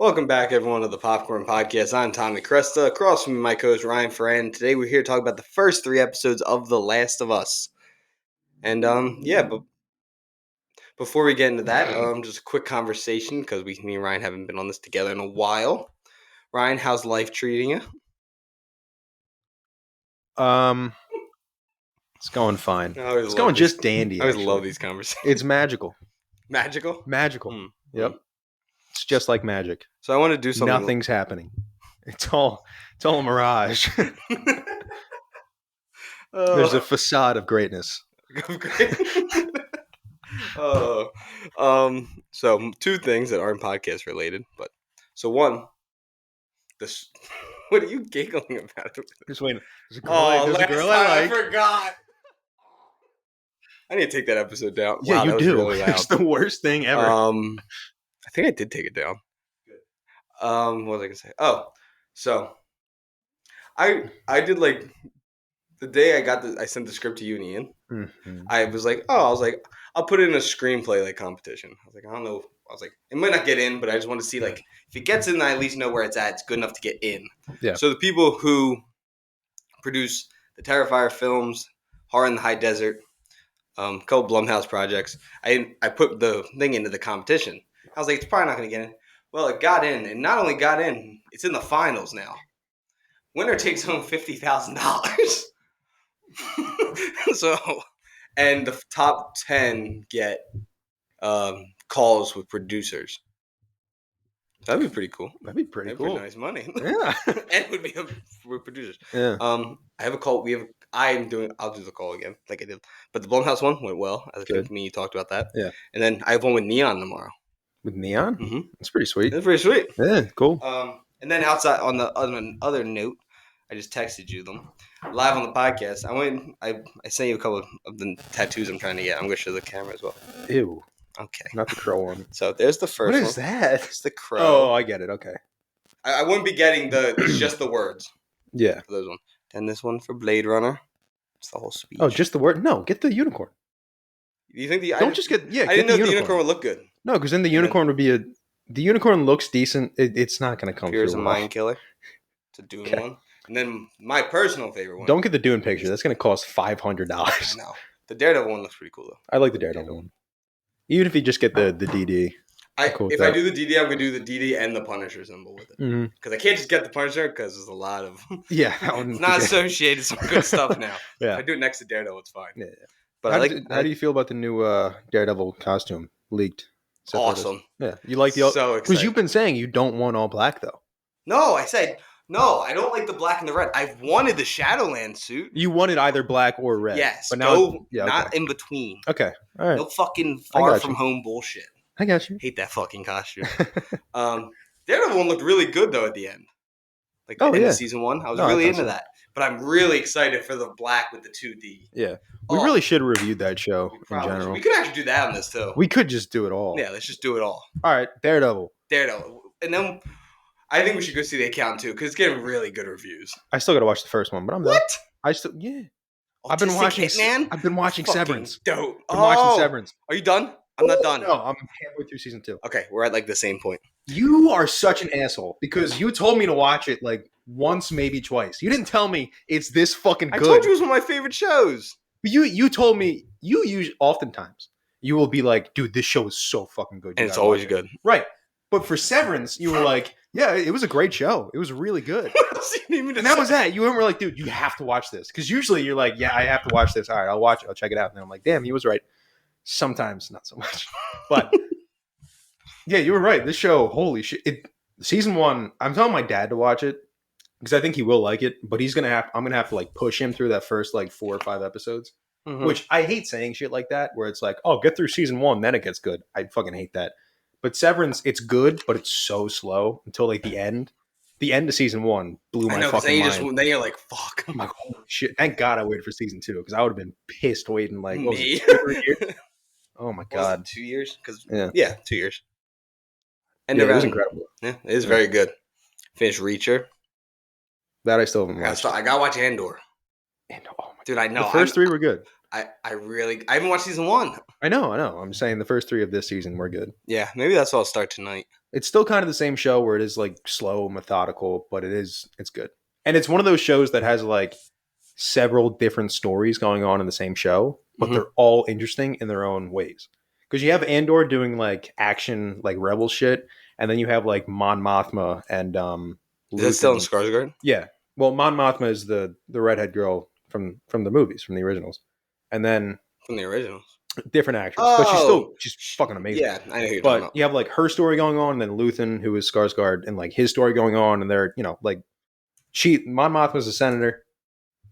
Welcome back, everyone, to the Popcorn Podcast. I'm Tommy Cresta. Across from me, my co-host Ryan Ferran. Today, we're here to talk about the first 3 episodes of The Last of Us. And but before we get into that, just a quick conversation because me and Ryan haven't been on this together in a while. Ryan, how's life treating you? It's going fine. It's going just dandy. I always love these conversations. It's magical. Magical? Magical. Yep. It's just like magic. So I want to do something. Nothing's happening. It's all a mirage. There's a facade of greatness. So 2 things that aren't podcast related, but so one, this. What are you giggling about? Just waiting. There's a girl I like. I forgot. I need to take that episode down. Yeah, wow, you do. Really it's the worst thing ever. I think I did take it down. Good. What was I gonna say? Oh, so I did like the day I sent the script to you and Ian. Mm-hmm. I was like, I'll put it in a screenplay like competition. I was like, I don't know. I was like, it might not get in, but I just want to see like if it gets in, I at least know where it's at. It's good enough to get in. Yeah. So the people who produce the Terrifier films, Horror in the High Desert, a couple Blumhouse projects, I put the thing into the competition. I was like, it's probably not going to get in. Well, it got in, and not only got in, it's in the finals now. Winner takes home $50,000. So, and the top 10 get calls with producers. That'd be pretty cool. That'd be pretty cool. Nice money. Yeah. And it would be with producers. Yeah. I have a call. I'll do the call again, like I did. But the Blumhouse one went well. I think me and you talked about that. Yeah. And then I have one with Neon tomorrow. With Neon? Mm-hmm. That's pretty sweet. That's pretty sweet. Yeah, cool. And then outside on the other note, I just texted you them live on the podcast. I sent you a couple of the tattoos I'm trying to get. I'm gonna show the camera as well. Ew. Okay. Not the crow one. So there's the first one. What is that? It's the crow. Oh, I get it. Okay. I wouldn't be getting it's just the words. Yeah. For those one. Then this one for Blade Runner. It's the whole speech. Oh, just the word? No, get the unicorn. You think I didn't know the unicorn would look good. No, because then the unicorn would be the unicorn looks decent. It's not going to come Here's through. a mind killer. It's a Dune one. And then my personal favorite one. Don't get the Dune picture. That's going to cost $500. No. The Daredevil one looks pretty cool, though. I like the Daredevil one. Even if you just get the DD. If I do the DD, I'm going to do the DD and the Punisher symbol with it. Because I can't just get the Punisher because there's a lot of... Yeah. It's not associated with some good stuff now. Yeah. If I do it next to Daredevil, it's fine. Yeah. But how do you feel about the new Daredevil costume leaked? Awesome. Yeah. You like the... So excited. Because you've been saying you don't want all black, though. No, I said... No, I don't like the black and the red. I've wanted the Shadowland suit. You wanted either black or red. Yes, but now not in between. Okay, all right. No fucking far from home bullshit. I got you. Hate that fucking costume. Daredevil one looked really good though at the end. Like the end of season 1, I was really into that. But I'm really excited for the black with the 2D. Yeah, we really should have reviewed that show in general. We could actually do that on this too. We could just do it all. Yeah, let's just do it all. All right, Daredevil, and then. I think we should go see the account too because it's getting really good reviews. I still got to watch the first one, but I'm done. What? I've been watching Severance. Dope. Watching Severance. Are you done? I'm not done. No, I'm halfway through season 2. Okay, we're at like the same point. You are such an asshole because you told me to watch it like once, maybe twice. You didn't tell me it's this fucking good. I told you it was one of my favorite shows. You told me oftentimes you will be like, dude, this show is so fucking good. And it's always good. Right. But for Severance, you were like, yeah, it was a great show. It was really good. And that was that. You were like, dude, you have to watch this. Because usually you're like, yeah, I have to watch this. All right, I'll watch it. I'll check it out. And I'm like, damn, he was right. Sometimes not so much. But yeah, you were right. This show, holy shit. Season 1, I'm telling my dad to watch it because I think he will like it. But I'm going to have to like push him through that first like 4 or 5 episodes. Mm-hmm. Which I hate saying shit like that where it's like, oh, get through season 1, then it gets good. I fucking hate that. But Severance, it's good, but it's so slow until like the end. The end of season 1 blew my fucking mind. Then you're like, fuck. I'm like, holy shit. Thank God I waited for season 2 because I would have been pissed waiting like, me? Oh my God. 2 years? Yeah, 2 years. And it was incredible. Yeah, it is very good. Finished Reacher. That I still haven't watched. I gotta watch Andor. Oh my dude, I know. The first 3 were good. I haven't watched season 1. I know. I'm saying the first 3 of this season were good. Yeah, maybe that's what I'll start tonight. It's still kind of the same show where it is like slow, methodical, but it's good. And it's one of those shows that has like several different stories going on in the same show, but they're all interesting in their own ways. Because you have Andor doing like action, like rebel shit, and then you have like Mon Mothma and Is that still in Skarsgård? Yeah. Well, Mon Mothma is the redhead girl from the movies, from the originals, and then from the originals, different actress, but she's fucking amazing. Yeah, I know who you're but talking about. You have like her story going on, and then Luthen, who is Skarsgård, and like his story going on, and they're like Mon Mothma's a senator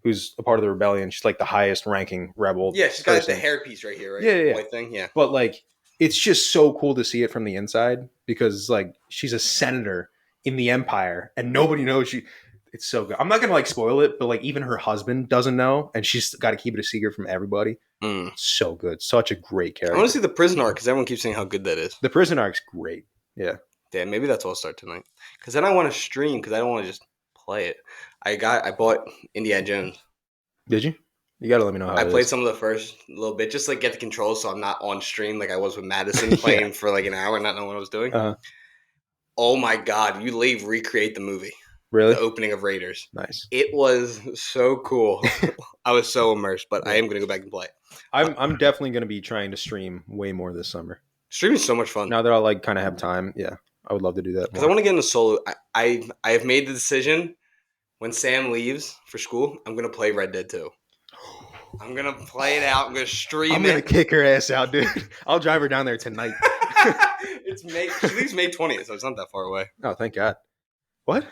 who's a part of the rebellion. She's like the highest ranking rebel. Yeah, she's got like, the hairpiece right here, right? Yeah. White thing, yeah. But like, it's just so cool to see it from the inside because like she's a senator in the Empire, and nobody knows It's so good. I'm not gonna like spoil it, but like even her husband doesn't know, and she's got to keep it a secret from everybody. So good, such a great character. I want to see the prison arc because everyone keeps saying how good that is. The prison arc's great. Yeah. Yeah, maybe that's what I'll start tonight. Because then I want to stream because I don't want to just play it. I bought Indiana Jones. Did you? You gotta let me know how I played some of the first little bit just like get the controls so I'm not on stream like I was with Madison playing for like an hour and not knowing what I was doing. Oh my god, you recreate the movie. Really? The opening of Raiders. Nice. It was so cool. I was so immersed, but I am going to go back and play it. I'm definitely going to be trying to stream way more this summer. Streaming is so much fun. Now that I like kind of have time, yeah, I would love to do that. Because I want to get into solo. I have made the decision when Sam leaves for school, I'm going to play Red Dead 2. I'm going to play it out. I'm going to stream I'm going to kick her ass out, dude. I'll drive her down there tonight. It's May. She leaves May 20th, so it's not that far away. Oh, thank God. What?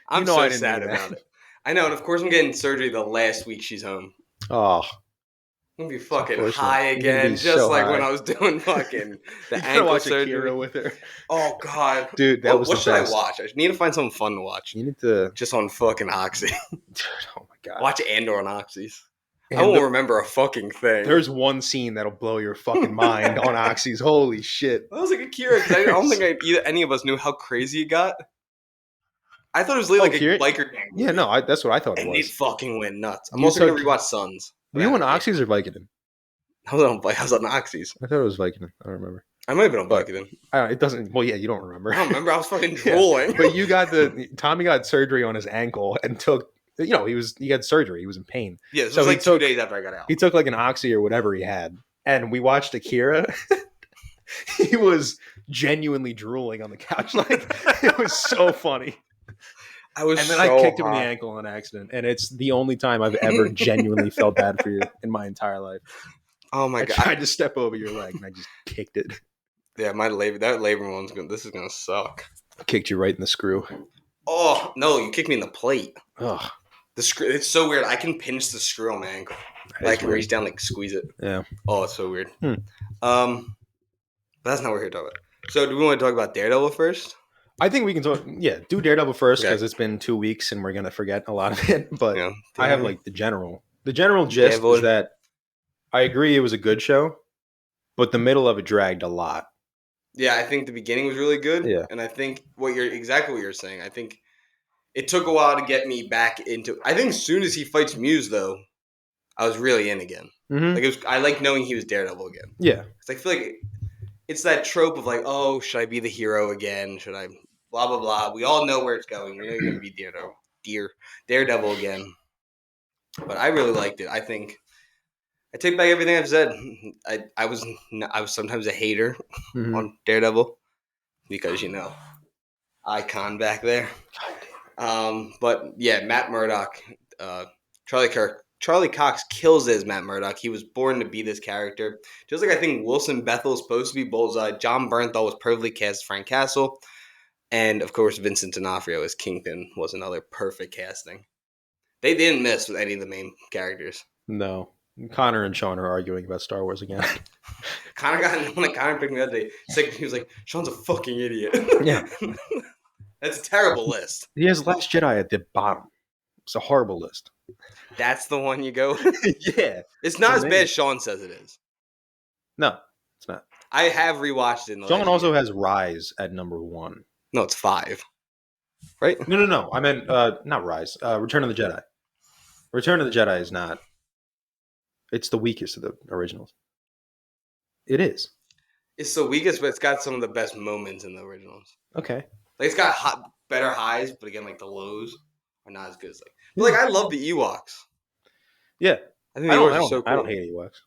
I'm so sad about it. I know, and of course I'm getting surgery the last week she's home. Oh. I'm going to be fucking high again, just like when I was doing fucking the ankle surgery. With her. Oh, God. Dude, that was the best. What should I watch? I need to find something fun to watch. You need to... Just on fucking Oxy. Dude, oh my God. Watch Andor on Oxys. I won't remember a fucking thing. There's one scene that'll blow your fucking mind on Oxys. Holy shit. That was like Akira, because I don't think any of us knew how crazy it got. I thought it was like a biker gang. Yeah, no, that's what I thought it was. And it fucking went nuts. I'm also going to rewatch Sons. Were you on Oxys or Vicodin? I was on Oxys. I thought it was Vicodin. I don't remember. I might have been on Vicodin. It doesn't. Well, yeah, you don't remember. I don't remember. I was fucking drooling. Yeah. But Tommy got surgery on his ankle and took. He got surgery. He was in pain. Yeah, this was like 2 days after I got out. He took like an Oxy or whatever he had, and we watched Akira. He was genuinely drooling on the couch. Like it was so funny. And then I kicked him in the ankle on accident, and it's the only time I've ever genuinely felt bad for you in my entire life. Oh my God! I tried to step over your leg, and I just kicked it. Yeah, that labor one's gonna. This is gonna suck. I kicked you right in the screw. Oh no! You kicked me in the plate. Ugh. The screw. It's so weird. I can pinch the screw on my ankle. I can reach down, like squeeze it. Yeah. Oh, it's so weird. But that's not what we're here to talk about. So, do we want to talk about Daredevil first? I think we can talk. Yeah, do Daredevil first because it's been 2 weeks and we're gonna forget a lot of it. But I have like the general gist is that I agree it was a good show, but the middle of it dragged a lot. Yeah, I think the beginning was really good. Yeah, and I think exactly what you're saying. I think it took a while to get me back into. I think as soon as he fights Muse, though, I was really in again. Mm-hmm. I like knowing he was Daredevil again. Yeah, because I feel like it's that trope of like, oh, should I be the hero again? Should I? Blah, blah, blah. We all know where it's going. We know you're going to be Daredevil again. But I really liked it. I think I take back everything I've said. I was sometimes a hater on Daredevil because, icon back there. But, yeah, Matt Murdock, Charlie Cox kills as Matt Murdock. He was born to be this character. Just like I think Wilson Bethel is supposed to be Bullseye. John Bernthal was perfectly cast as Frank Castle. And, of course, Vincent D'Onofrio as Kingpin was another perfect casting. They didn't miss with any of the main characters. No. Connor and Sean are arguing about Star Wars again. Connor picked me up today. He was like, Sean's a fucking idiot. Yeah. That's a terrible list. He has Last Jedi at the bottom. It's a horrible list. That's the one you go with? Yeah. It's not as bad as Sean says it is. No, it's not. I have rewatched it. Sean also has Rise at number 1. No, it's 5. Right? No. I meant not Rise. Return of the Jedi. Return of the Jedi is not. It's the weakest of the originals. It is. It's the weakest, but it's got some of the best moments in the originals. Okay. Like it's got better highs, but again, like the lows are not as good as like. But like I love the Ewoks. Yeah. I think the Ewoks are so cool. I don't hate Ewoks.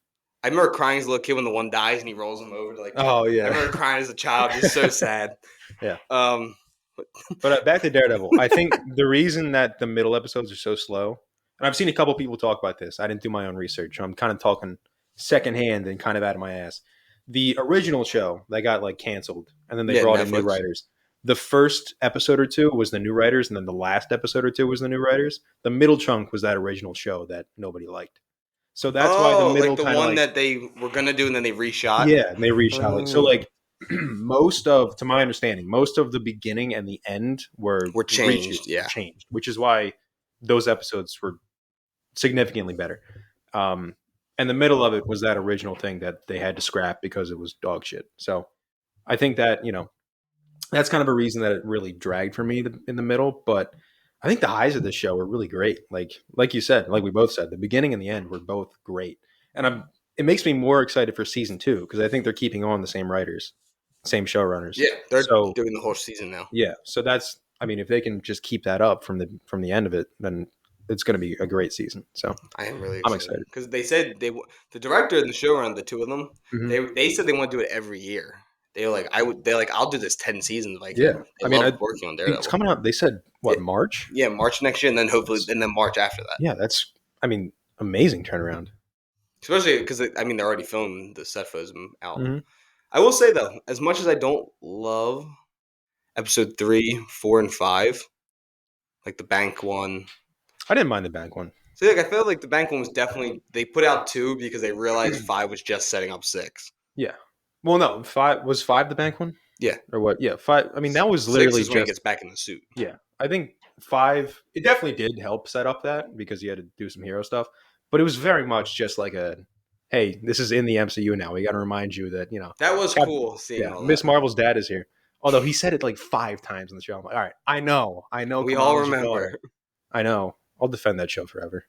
I remember crying as a little kid when the one dies and he rolls him over to like. Oh yeah. I remember crying as a child, just so sad. Yeah. But back to Daredevil. I think the reason that the middle episodes are so slow, and I've seen a couple people talk about this. I didn't do my own research. I'm kind of talking secondhand and kind of out of my ass. The original show that got like canceled, and then they brought in new writers. The first episode or two was the new writers, and then the last episode or two was the new writers. The middle chunk was that original show that nobody liked. So that's why the middle, like the one that they were gonna do and then they reshot. Yeah, and they reshot. Like so, like to my understanding, most of the beginning and the end were changed. Changed, which is why those episodes were significantly better. And the middle of it was that original thing that they had to scrap because it was dog shit. So I think that that's kind of a reason that it really dragged for me in the middle. But I think the highs of this show were really great. Like you said, like we both said, the beginning and the end were both great. And it makes me more excited for season 2 because I think they're keeping on the same writers, same showrunners. Yeah, they're doing the whole season now. Yeah, so if they can just keep that up from the end of it, then it's going to be a great season. So I am really excited because they said the director and the showrunner, the two of them, they said they want to do it every year. They're like, I'll do this 10 seasons if I can. Yeah, I love working on Daredevil. It's coming out. They said March? Yeah, March next year, and then hopefully, and then March after that. Yeah, that's amazing turnaround. Especially because they're already filming the set photos out. I will say though, as much as I don't love episode 3, 4, and 5, like the bank one, I didn't mind the bank one. So I felt like the bank one was definitely they put out 2 because they realized 5 was just setting up 6. Yeah. Well, no, 5 was 5 the bank one. Yeah. Or what? Yeah, 5. I mean, that was literally 6 is when he gets back in the suit. Yeah, I think 5. It definitely did help set up that because he had to do some hero stuff, but it was very much just like hey, this is in the MCU now. We got to remind you that that was cool seeing all that. Miss Marvel's dad is here. Although he said it like 5 times in the show. I'm like, all right, I know. We all remember. I know. I'll defend that show forever.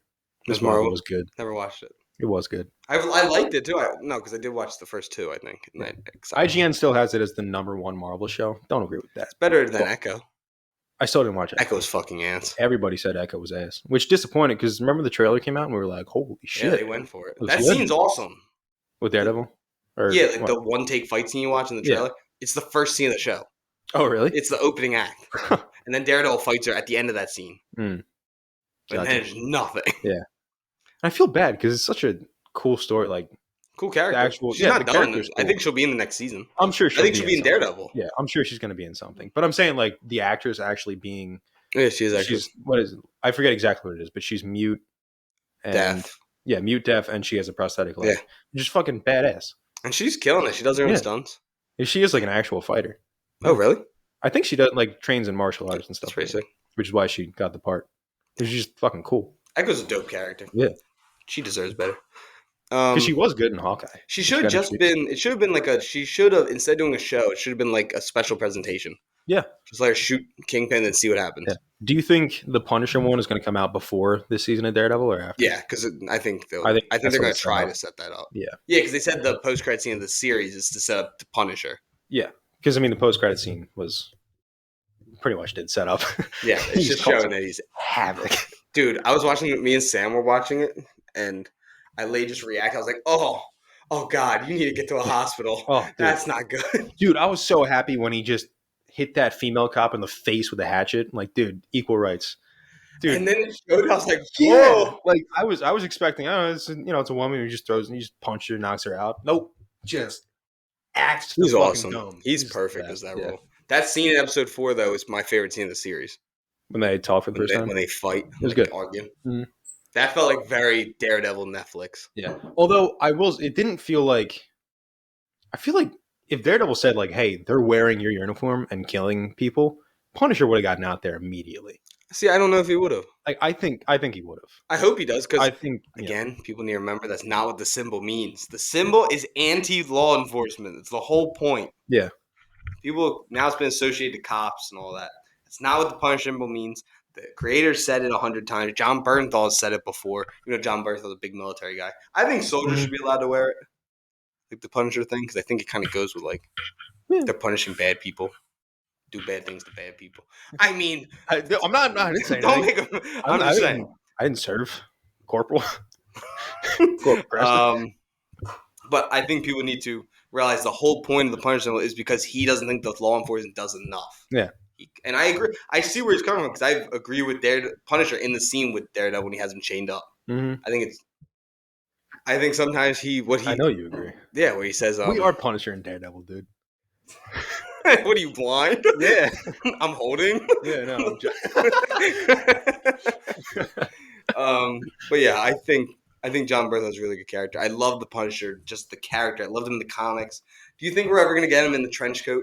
Miss Marvel was good. Never watched it. It was good. I liked it too. Because I did watch the first 2, I think. IGN still has it as the #1 Marvel show. Don't agree with that. It's better than Echo. I still didn't watch it. Echo's fucking ass. Everybody said Echo was ass, which disappointed because remember the trailer came out and we were like, holy shit. Yeah, they went for it. That scene's awesome. With Daredevil? The one-take fight scene you watch in the trailer. Yeah. It's the first scene of the show. Oh, really? It's the opening act. And then Daredevil fights her at the end of that scene. Mm. And then there's nothing. Yeah. I feel bad because it's such a cool story. Cool character. She's not done. Cool. I think she'll be in the next season. I'm sure she'll be in Daredevil. Yeah, I'm sure she's going to be in something. But I'm saying the actress actually being... Yeah, she is actually. What is it? I forget exactly what it is, but she's mute. And, deaf. Yeah, mute, deaf, and she has a prosthetic leg. Yeah. Just fucking badass. And she's killing it. She does her own stunts. She is an actual fighter. Oh, really? I think she does trains in martial arts and stuff. That's pretty sick. Which is why she got the part. She's just fucking cool. Echo's a dope character. Yeah. She deserves better. Because she was good in Hawkeye. She should have just been. It should have been she should have, instead of doing a show, it should have been a special presentation. Yeah. Just let her shoot Kingpin and see what happens. Yeah. Do you think the Punisher one is going to come out before this season of Daredevil or after? Yeah, because I think they're going to try to set that up. Yeah. Yeah, because they said the post-credit scene of the series is to set up the Punisher. Yeah. Because, the post-credit scene was pretty much did set up. Yeah, it's just showing that he's havoc. Dude, I was watching it. Me and Sam were watching it, and I just react. I was like, oh God, you need to get to a hospital. Oh, that's not good. Dude, I was so happy when he just hit that female cop in the face with a hatchet. I'm like, dude, equal rights. Dude. And then it showed, I was like, whoa. I was expecting, it's a woman who just throws and he just punches her, knocks her out. Nope. Just acts. He's awesome. Dome. He's perfect as that role. That scene in episode 4, though, is my favorite scene of the series. When they talk for the first time? When they fight. It was good. Argue. Mm-hmm. That felt like very Daredevil Netflix. Yeah. Although it didn't feel like, I feel like if Daredevil said hey, they're wearing your uniform and killing people, Punisher would have gotten out there immediately. See, I don't know if he would have. I think he would have. I hope he does because I think people need to remember that's not what the symbol means. The symbol is anti-law enforcement. It's the whole point. Yeah. People now it's been associated to cops and all that. It's not what the Punisher symbol means. The creators said it 100 times. John Bernthal has said it before. You know, John Bernthal's a big military guy. I think soldiers should be allowed to wear it, like the Punisher thing, because I think it kind of goes with like they're punishing bad people, do bad things to bad people. I mean, I'm not. I didn't say don't anything. make them. I'm just saying. I didn't serve corporal. But I think people need to realize the whole point of the Punisher is because he doesn't think the law enforcement does enough. Yeah. And I agree. I see where he's coming from because I agree with Punisher in the scene with Daredevil when he has him chained up. Mm-hmm. I think sometimes I know you agree. Yeah, where he says, we are Punisher and Daredevil, dude. What are you, blind? Yeah. I'm holding. Yeah, no. I'm just... but yeah, I think John Bernthal is a really good character. I love the Punisher, just the character. I loved him in the comics. Do you think we're ever going to get him in the trench coat?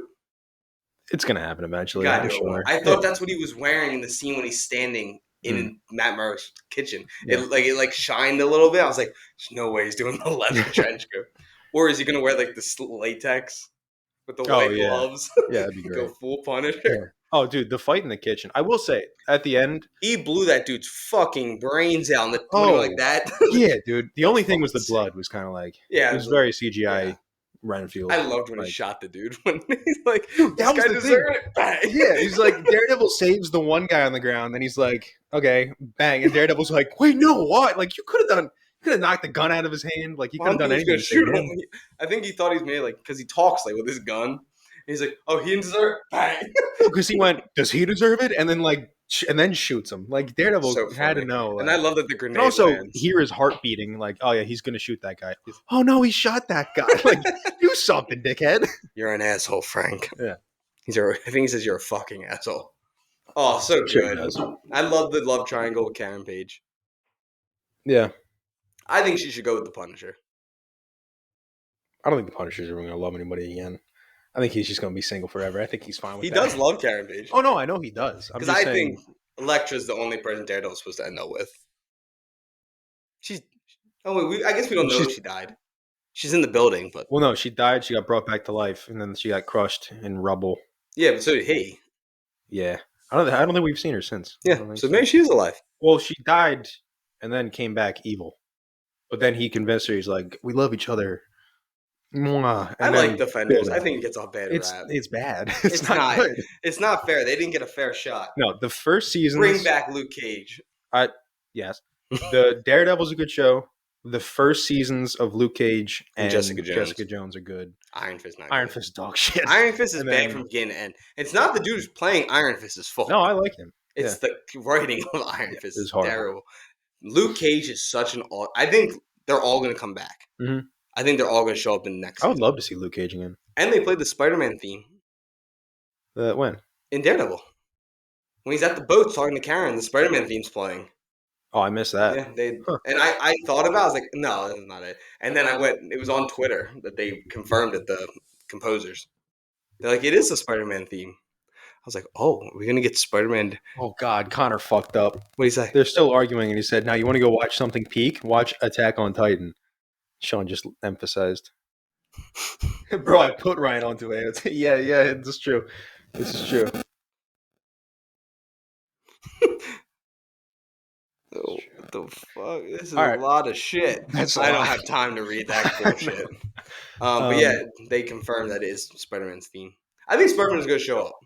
It's going to happen eventually. I'm sure. I thought that's what he was wearing in the scene when he's standing in Matt Murray's kitchen. Yeah. It shined a little bit. I was like, there's no way he's doing the leather trench coat. Or is he going to wear like the latex with the white gloves? Yeah, that'd be great. Go full Punisher. Yeah. Oh, dude, the fight in the kitchen. I will say, at the end, he blew that dude's fucking brains out. Like that. Yeah, dude. The only thing was the blood was kind of like, it was very CGI. Yeah. Renfield. I loved when he shot the dude when he's like, that was the thing. Yeah, he's like, Daredevil saves the one guy on the ground, and he's like, okay, bang, and Daredevil's like, wait, no, what? Like, you could have knocked the gun out of his hand. Like, he could have done anything. To shoot him. I think he thought he's made because he talks with his gun. And he's like, oh, he didn't deserve it. Bang. Because he went, does he deserve it? And then shoots him. Like, Daredevil had to know. And I love that the grenade and also lands. Hear his heart beating. Like, oh yeah, he's gonna shoot that guy. Oh no, he shot that guy. Like, do something, dickhead. You're an asshole, Frank. Yeah. I think he says you're a fucking asshole. Oh, so good. I love the love triangle with Karen Page. Yeah. I think she should go with the Punisher. I don't think the Punisher's ever gonna love anybody again. I think he's just going to be single forever. I think he's fine with that. He does love Karen Page. Oh, no, I know he does. Because I think Elektra's the only person Daredevil's supposed to end up with. I guess we don't know if she died. She's in the building, but... Well, no, she died. She got brought back to life, and then she got crushed in rubble. Yeah, but so did he. Yeah. I don't think we've seen her since. Yeah, so maybe she's alive. Well, she died and then came back evil. But then he convinced her, he's like, we love each other. I like Defenders. I think it gets a bad rap. It's bad. It's not good. It's not fair. They didn't get a fair shot. No, the first season. Bring back Luke Cage. Yes. The Daredevil's a good show. The first seasons of Luke Cage and Jessica Jones are good. Iron Fist, not Iron Fist, dog shit. Iron Fist is bad from beginning to end. It's not the dude who's playing Iron Fist's fault. No, I like him. It's the writing of Iron Fist is horrible. Terrible. Luke Cage is such an. I think they're all going to come back. Mm-hmm. I think they're all going to show up in the next. I would love to see Luke Cage again. And they played the Spider-Man theme. When? In Daredevil. When he's at the boat talking to Karen, the Spider-Man theme's playing. Oh, I missed that. Yeah, and I thought about it. I was like, no, that's not it. And then I went. It was on Twitter that they confirmed it. The composers. They're like, it is the Spider-Man theme. I was like, oh, are we gonna get Spider-Man? Oh God, Connor fucked up. What do you say? They're still arguing, and he said, "Now you want to go watch something peak? Watch Attack on Titan." Sean just emphasized. Bro, I put Ryan onto it. Yeah, this is true. This is true. Oh, what the fuck? This is a lot of shit. I don't have time to read that bullshit. But yeah, they confirmed that it is Spider-Man's theme. I think Spider-Man's going to show up.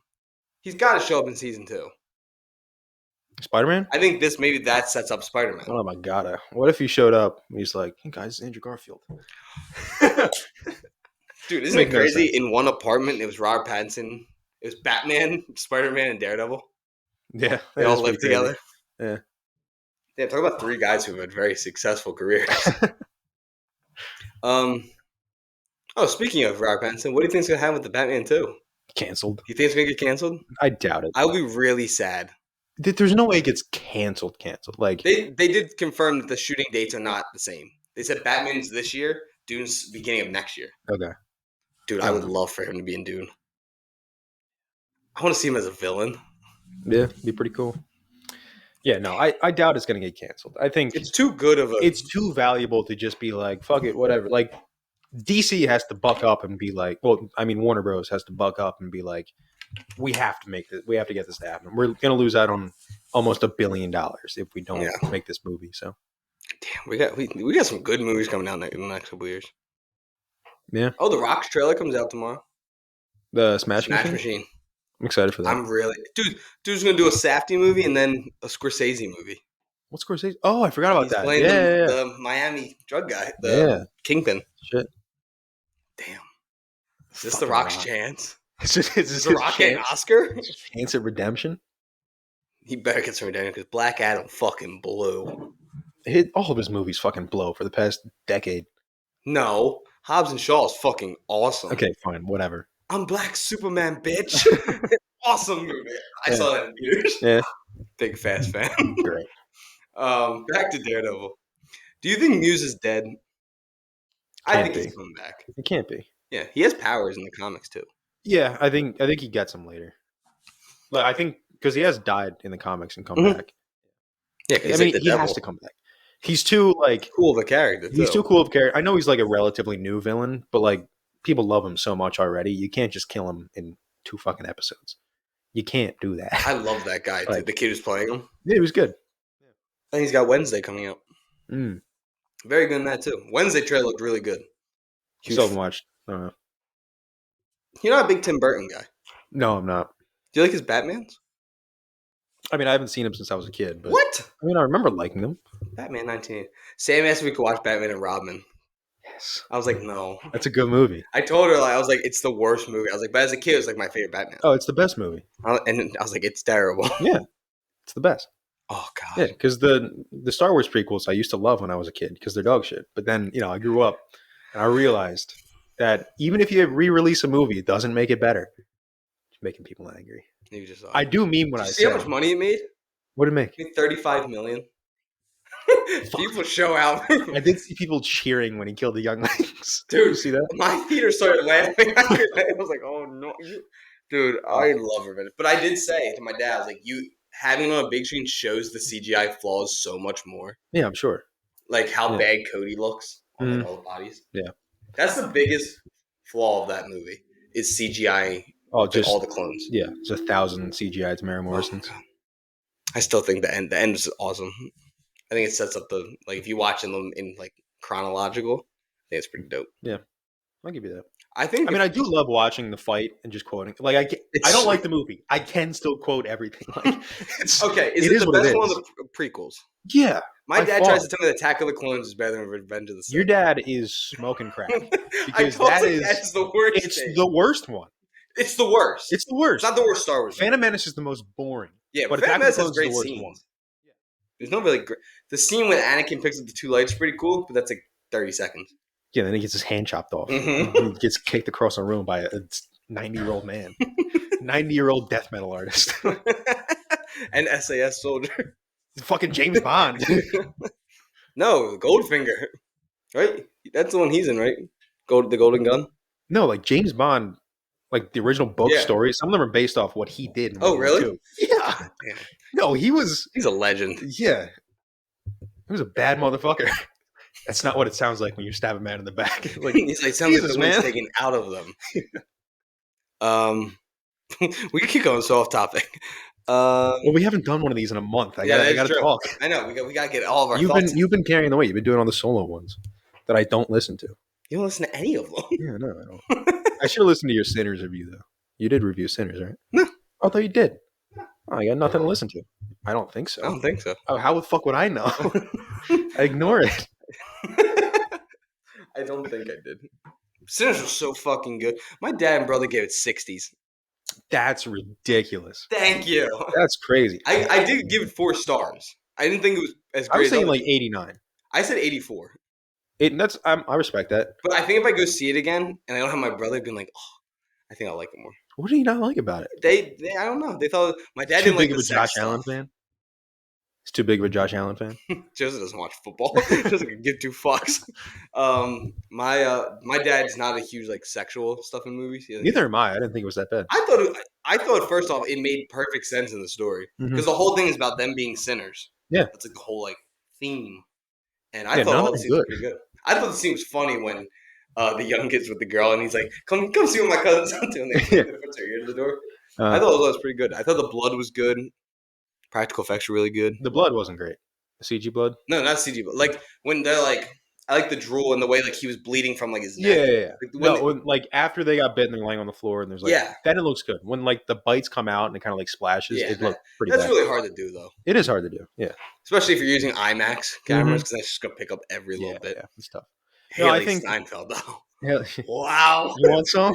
He's got to show up in season 2. Spider-Man? I think that sets up Spider-Man. Oh my God. What if he showed up and he's like, hey guys, it's Andrew Garfield. Dude, isn't it crazy? In one apartment, it was Robert Pattinson. It was Batman, Spider-Man, and Daredevil. Yeah. They all lived together. Yeah. Yeah, talk about 3 guys who have had very successful careers. Speaking of Robert Pattinson, what do you think's going to happen with the Batman 2? Canceled. You think it's going to get canceled? I doubt it. I'll be really sad. There's no way it gets canceled. Like they did confirm that the shooting dates are not the same. They said Batman's this year, Dune's beginning of next year. Okay. Dude, I would love for him to be in Dune. I want to see him as a villain. Yeah, be pretty cool. Yeah, no, I doubt it's going to get canceled. I think it's too good of a... It's too valuable to just be like, fuck it, whatever. Like, DC has to buck up and be like, Warner Bros. Has to buck up and be like, we have to make this. We have to get this to happen. We're going to lose out on almost $1 billion if we don't Yeah. make this movie. So Damn, we got some good movies coming out in the next couple years. yeah. Oh, The Rock's trailer comes out tomorrow. The Smash Smash Machine? Machine. I'm excited for that. I'm really dude's gonna do a Safdie movie and then a Scorsese movie. What's Scorsese? Oh, I forgot about He's that. playing Yeah. the Miami drug guy, the Kingpin. Shit. Damn. Is this The Rock's chance? Is this The Rock getting an Oscar? Chance at redemption? He better get some redemption because Black Adam fucking blew. All of his movies fucking blow for the past decade. No. Hobbs and Shaw is fucking awesome. Okay, fine. Whatever. I'm Black Superman, bitch. Awesome movie. I saw that in theaters. Yeah. Big Fast fan. Great. Back to Daredevil. Do you think Muse is dead? I think he's coming back. It can't be. Yeah, he has powers in the comics too. Yeah, I think he gets them later. Like, I think because he has died in the comics and come back. Yeah, I mean, he has to come back. He's too cool of a character. He's too cool of a character. I know he's like a relatively new villain, but like people love him so much already. You can't just kill him in 2 fucking episodes. You can't do that. I love that guy. Like, the kid who's playing him. Yeah, he was good. And he's got Wednesday coming out. Very good in that too. Wednesday trailer looked really good. You still haven't watched? You're not a big Tim Burton guy. No, I'm not. Do you like his Batmans? I mean, I haven't seen him since I was a kid. But what? I mean, I remember liking them. Batman 19. Sam asked if we could watch Batman and Robin. Yes. I was like, no. That's a good movie. I told her, I was like, it's the worst movie. I was like, but as a kid, it was like my favorite Batman. Oh, it's the best movie. And I was like, it's terrible. Yeah. It's the best. Oh, God. Yeah, because the Star Wars prequels I used to love when I was a kid because they're dog shit. But then, I grew up and I realized that even if you re-release a movie, it doesn't make it better. It's making people angry. You just I do mean what I say. See how much money it made? What did it make? It made $35 million. People show out. I did see people cheering when he killed the younglings. Dude, you see that? My theater started laughing after that. I was like, oh, no. Dude, I love Revenge. But I did say to my dad, I was like, having it on a big screen shows the CGI flaws so much more. Yeah, I'm sure. Like how bad Cody looks on all the bodies. Yeah. That's the biggest flaw of that movie is CGI all the clones. Yeah, it's 1,000 CGI to Mary Morrison's. Oh, I still think the end is awesome. I think it sets up if you watch them in chronological, I think it's pretty dope. Yeah. I'll give you that. I mean, I do love watching the fight and just quoting. Like, I don't like the movie. I can still quote everything. Like, okay, is it the best one of the prequels? Yeah. My dad tries to tell me that Attack of the Clones is better than Revenge of the Sith. Your dad is smoking crack. Because that's the worst. It's the worst one. It's the worst. It's the worst. It's not the worst Star Wars. Phantom Menace is the most boring. Yeah, but Phantom Menace has great great scenes. There's no really great. The scene when Anakin picks up the 2 lights is pretty cool, but that's like 30 seconds. Yeah, then he gets his hand chopped off. Mm-hmm. He gets kicked across a room by a 90-year-old man. 90-year-old death metal artist. An SAS soldier. Fucking James Bond. No, Goldfinger. Right? That's the one he's in, right? The Golden Gun? No, like James Bond, like the original book stories, some of them are based off what he did. Oh, really? Yeah. No, he's a legend. Yeah. He was a bad motherfucker. That's not what it sounds like when you stab a man in the back. Like, he's like, sounds like this one's taken out of them. We can keep going so off topic. Well, we haven't done one of these in a month. I gotta talk. I know. We gotta get all of our thoughts. You've been carrying the weight. You've been doing all the solo ones that I don't listen to. You don't listen to any of them. Yeah, no, I don't. I should have listened to your Sinners review, though. You did review Sinners, right? No. I thought you did. Oh, I got nothing to listen to. I don't think so. I don't think so. Oh, how the fuck would I know? I ignore it. I don't think I did. Sinners was so fucking good. My dad and brother gave it 60s. That's ridiculous. Thank you. That's crazy. I did give it 4 stars. I didn't think it was as great. I was saying like 89. I said 84. I respect that. But I think if I go see it again and I don't have my brother being like, oh, I think I'll like it more. What do you not like about it? They I don't know. They thought my dad didn't like the Josh Allen fan. He's too big of a Josh Allen fan. Joseph doesn't watch football. Doesn't give 2 fucks. My dad's not a huge sexual stuff in movies. Neither am I. I didn't think it was that bad. I thought first off it made perfect sense in the story because the whole thing is about them being sinners. Yeah, that's like the whole theme. And I thought all the scenes were pretty good. I thought the scene was funny when the young kid's with the girl and he's like, "Come see what my cousin's up to," and they puts her ear to the door. I thought that was pretty good. I thought the blood was good. Practical effects were really good. The blood wasn't great. The CG blood? No, not CG, but like when they're like, I like the drool and the way like he was bleeding from like his neck. Yeah. Like, when like after they got bitten, they're laying on the floor, and there's like then it looks good. When like the bites come out and it kind of like splashes, it looked pretty. That's bad. really hard to do though. It is hard to do. Yeah, especially if you're using IMAX cameras because that's just gonna pick up every little bit. Yeah, it's tough. Haley I think Steinfeld though. Yeah. Wow. You want some?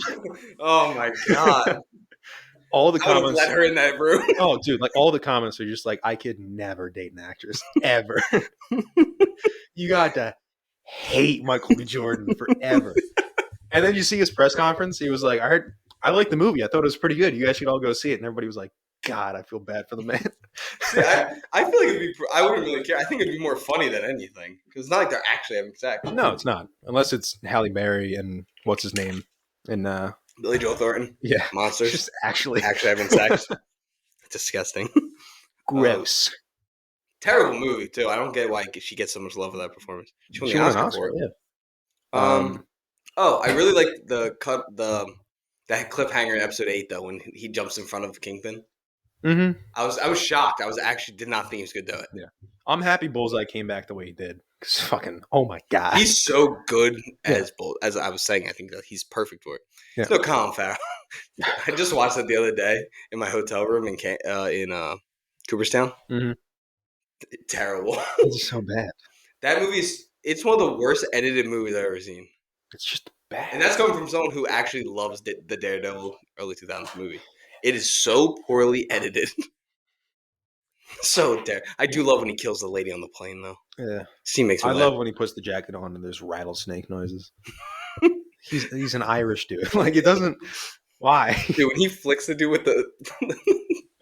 Oh my god. All the comments. I would let her in that room. Oh, dude! Like all the comments are just like, I could never date an actress ever. You got to hate Michael B. Jordan forever. And then you see his press conference. He was like, I liked the movie. I thought it was pretty good. You guys should all go see it. And everybody was like, God, I feel bad for the man. See, I feel like I wouldn't really care. I think it'd be more funny than anything because it's not like they're actually having sex. No, it's not. Unless it's Halle Berry and what's his name? And Billy Joe Thornton. Yeah. Monsters. Just actually having sex. Disgusting. Gross. Terrible movie, too. I don't get why she gets so much love for that performance. She won the Oscar for it. Yeah. I really like that cliffhanger in episode 8, though, when he jumps in front of Kingpin. Mm-hmm. I was shocked. I did not think he was going to do it. Yeah. I'm happy Bullseye came back the way he did. Because fucking, oh my God. He's so good as Bullseye. As I was saying, I think that he's perfect for it. Yeah. It's no Colin Farrell. I just watched it the other day in my hotel room in Cooperstown. Mm-hmm. Terrible. It's so bad. That it's one of the worst edited movies I've ever seen. It's just bad. And that's coming from someone who actually loves the Daredevil early 2000s movie. It is so poorly edited. So I do love when he kills the lady on the plane, though. Yeah. She makes me laugh. Love when he puts the jacket on and there's rattlesnake noises. He's an Irish dude. Like, it doesn't... Why? Dude, when he flicks the dude with the...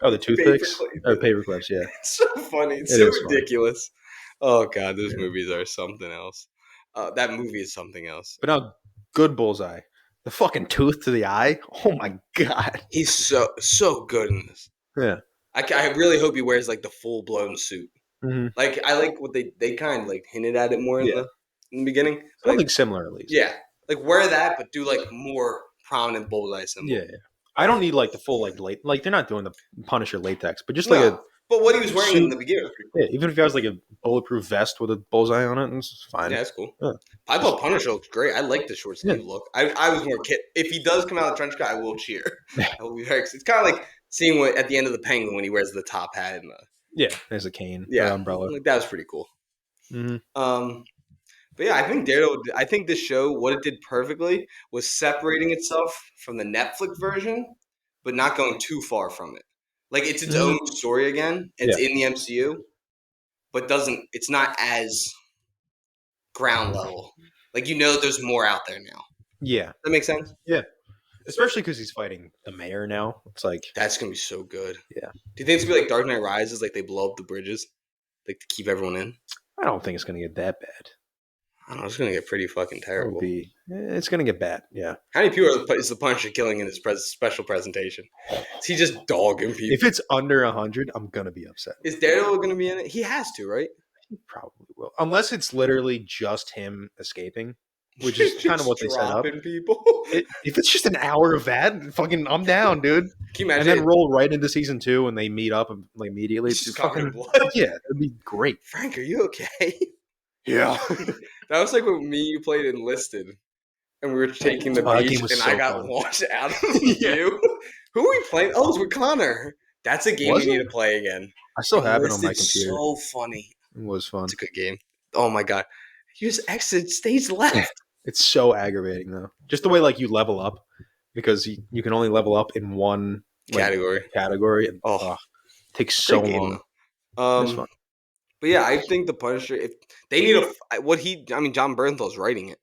the toothpicks? Paper clips, yeah. It's so funny. It's so ridiculous. Funny. Oh, God, those movies are something else. That movie is something else. But now, good Bullseye. The fucking tooth to the eye? Oh, my God. He's so good in this. Yeah. I really hope he wears, like, the full-blown suit. Mm-hmm. Like, I like what they kind of, like, hinted at it more in the beginning. Something similar, at least. Yeah. Like, wear that, but do, like, more prominent Bullseye symbol. Yeah. I don't need, like, the full, like, they're not doing the Punisher latex, but just, like, a... But what he was wearing in the beginning was pretty cool. Yeah, even if he has, like, a bulletproof vest with a bullseye on it, it's fine. Yeah, that's cool. Yeah. I thought Punisher looks great. I like the short sleeve look. I was more kid. If he does come out of the trench coat, I will cheer. I will be very excited. It's kind of like seeing what at the end of the Penguin when he wears the top hat and there's a cane, umbrella. Like, that was pretty cool. Mm-hmm. But yeah, I think Daredevil. I think this show, what it did perfectly was separating itself from the Netflix version, but not going too far from it. Like, it's its own story again. It's in the MCU, but it's not as ground level. Like, there's more out there now. Yeah. That makes sense? Yeah. Especially because he's fighting the mayor now. It's like... That's going to be so good. Yeah. Do you think it's going to be like Dark Knight Rises? Like, they blow up the bridges? Like, to keep everyone in? I don't think it's going to get that bad. I don't know. It's going to get pretty fucking terrible. It's going to get bad, yeah. How many people is the Punisher killing in his special presentation? Is he just dogging people? If it's under 100, I'm going to be upset. Is Daredevil going to be in it? He has to, right? He probably will. Unless it's literally just him escaping, which is kind of what they set up. People. If it's just an hour of that, fucking, I'm down, dude. Can you imagine? And then roll right into season 2 and they meet up like, immediately. It's just fucking blood. Yeah, it'd be great. Frank, are you okay? Yeah. That was like when you played Enlisted. And we were taking the beach, and I got launched out of the view. Who are we playing? Oh, it's with Connor. That's a game we need to play again. I still have it on my computer. So funny. It was fun. It's a good game. Oh my god. You just exit stage left. It's so aggravating though. Just the way like you level up, because you can only level up in one category. And, it takes so long. It's fun. But yeah, I think the Punisher. If they need John Bernthal's writing it.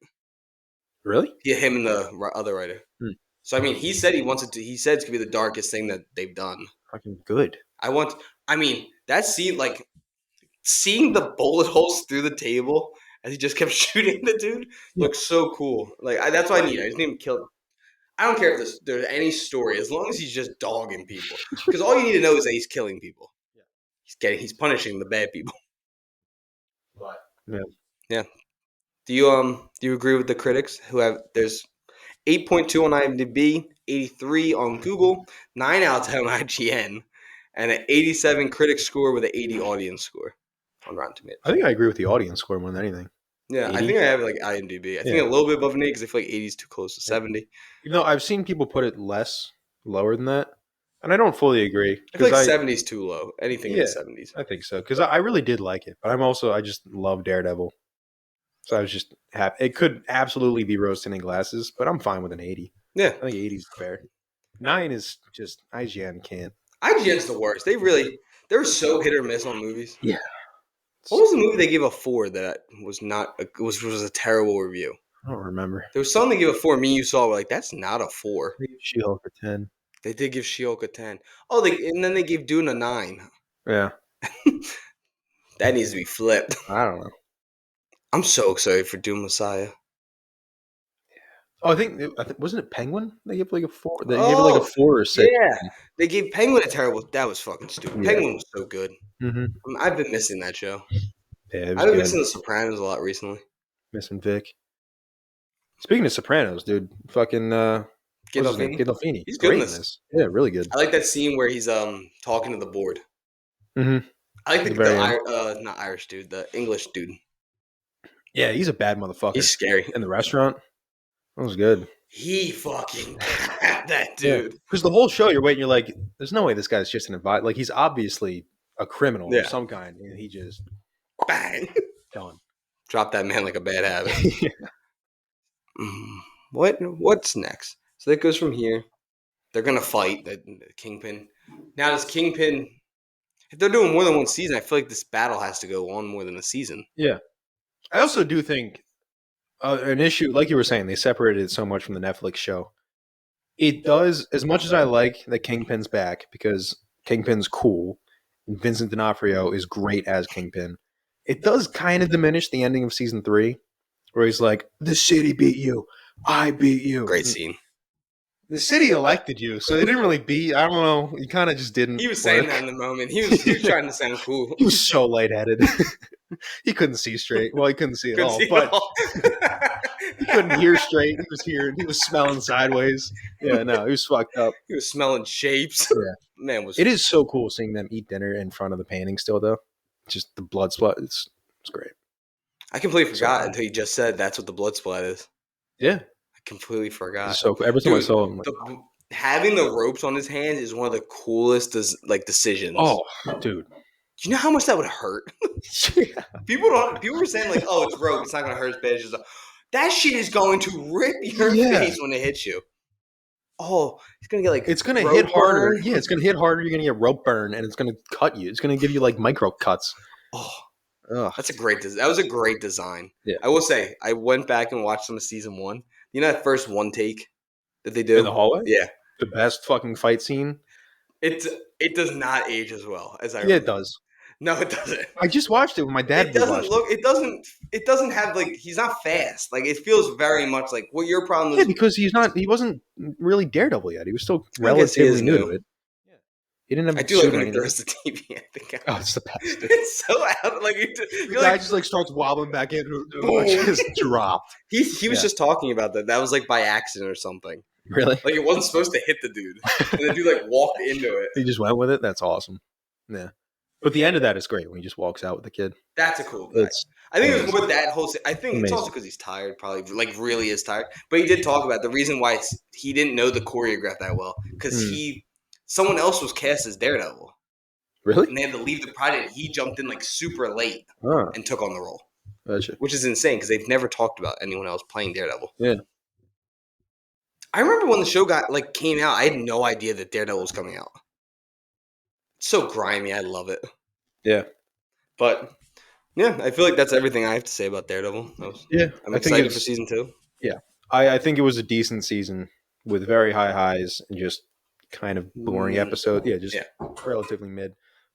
Really? Yeah, him and the other writer. So I mean, he said he said it's gonna be the darkest thing that they've done. Fucking good. That scene, like seeing the bullet holes through the table as he just kept shooting the dude, looks so cool. Like that's what I need. I just need him to kill. I don't care if there's any story, as long as he's just dogging people. Because all you need to know is that he's killing people. He's punishing the bad people. Yeah. Do you agree with the critics who have there's 8.2 on IMDb, 83 on Google, 9 out of 10 on IGN, and an 87 critic score with an 80 audience score on Rotten Tomatoes. I think I agree with the audience score more than anything. Yeah, 80? I think I have like IMDb. I think a little bit above an 80 because I feel like 80 is too close to 70. You know, I've seen people put it lower than that, and I don't fully agree. I feel like 70 is too low. Anything in the 70s. I think so because I really did like it, but I just love Daredevil, so I was just happy. It could absolutely be roasted in glasses, but I'm fine with an 80. Yeah, I think 80 is fair. 9 is just IGN can't. IGN's the worst. They're so hit or miss on movies. Yeah. What was the movie they gave a 4 that was a terrible review? I don't remember. There was something they gave a 4. Me and you saw. We're like, that's not a 4. They gave She-Hulk a 10. They did give She-Hulk a 10. Oh, and then they gave Dune a 9. Yeah. That needs to be flipped. I don't know. I'm so excited for Dune Messiah. Oh, I think wasn't it Penguin? They gave like a 4. They gave it like a 4 or 6. Yeah, they gave Penguin a terrible. That was fucking stupid. Yeah. Penguin was so good. Mm-hmm. I've been missing that show. Yeah, it was I've been good. missing The Sopranos a lot recently. Missing Vic. Speaking of Sopranos, dude, fucking Gandolfini. He's good great in in this. this. Yeah, really good. I like that scene where he's talking to the board. Mm-hmm. I like not Irish dude, the English dude. Yeah, he's a bad motherfucker. He's scary. In the restaurant, that was good. He fucking had that dude. Because the whole show, you're waiting, you're like, there's no way this guy's just an invite. Like, he's obviously a criminal of some kind, and he just bang done. Drop that man like a bad habit. Yeah. What's next? So that goes from here. They're gonna fight the Kingpin. Now, does Kingpin? If they're doing more than one season, I feel like this battle has to go on more than a season. Yeah, I also do think an issue, like you were saying, they separated it so much from the Netflix show. It does, as much as I like that Kingpin's back because Kingpin's cool and Vincent D'Onofrio is great as Kingpin. It does kind of diminish the ending of season 3, where he's like, "The city beat you, I beat you." Great scene. The city elected you, so they didn't really beat. I don't know. He kind of just didn't. He was saying that in the moment. He was trying to sound cool. He was so lightheaded. He couldn't see straight. Well, he couldn't see at all. He couldn't hear straight. He was hearing. He was smelling sideways. Yeah, no, he was fucked up. He was smelling shapes. Yeah, man was. It is so cool seeing them eat dinner in front of the painting. Still, though, just the blood splat. It's great. I completely forgot until you just said that's what the blood splat is. Yeah. Completely forgot. So every time I saw him, having the ropes on his hands is one of the coolest decisions. Oh, dude, do you know how much that would hurt? Yeah. People were saying like, "Oh, it's rope; it's not going to hurt as bad as just." That shit is going to rip your face when it hits you. Oh, it's going to get like it's going to hit harder. Yeah, it's going to hit harder. You're going to get rope burn, and it's going to cut you. It's going to give you like micro cuts. Oh. Ugh. That was a great design. Yeah. I will say, I went back and watched some of season 1. You know that first one take that they do in the hallway? Yeah, the best fucking fight scene. It does not age as well as I. Yeah, it does. No, it doesn't. I just watched it with my dad. It doesn't have like he's not fast. Like it feels very much like what your problem is. Yeah, because he wasn't really Daredevil yet. He was still relatively new to it. He didn't have. I do like when he throws the TV. I think. Oh, it's the best. It's so out. Like the guy just like starts wobbling back in. Just dropped. He was just talking about that. That was like by accident or something. Really? Like it wasn't supposed to hit the dude, and the dude like walked into it. He just went with it. That's awesome. Yeah, but the end of that is great when he just walks out with the kid. That's a cool guy. I think it was with that whole. I think it's also because he's tired. Probably like really is tired. But he did talk about the reason why he didn't know the choreograph that well because someone else was cast as Daredevil. Really? And they had to leave the project. He jumped in like super late and took on the role. Gotcha. Which is insane because they've never talked about anyone else playing Daredevil. Yeah. I remember when the show came out, I had no idea that Daredevil was coming out. It's so grimy. I love it. Yeah. But yeah, I feel like that's everything I have to say about Daredevil. I'm excited for season 2. Yeah. I think it was a decent season with very high highs and just kind of boring episode. Yeah, just relatively mid.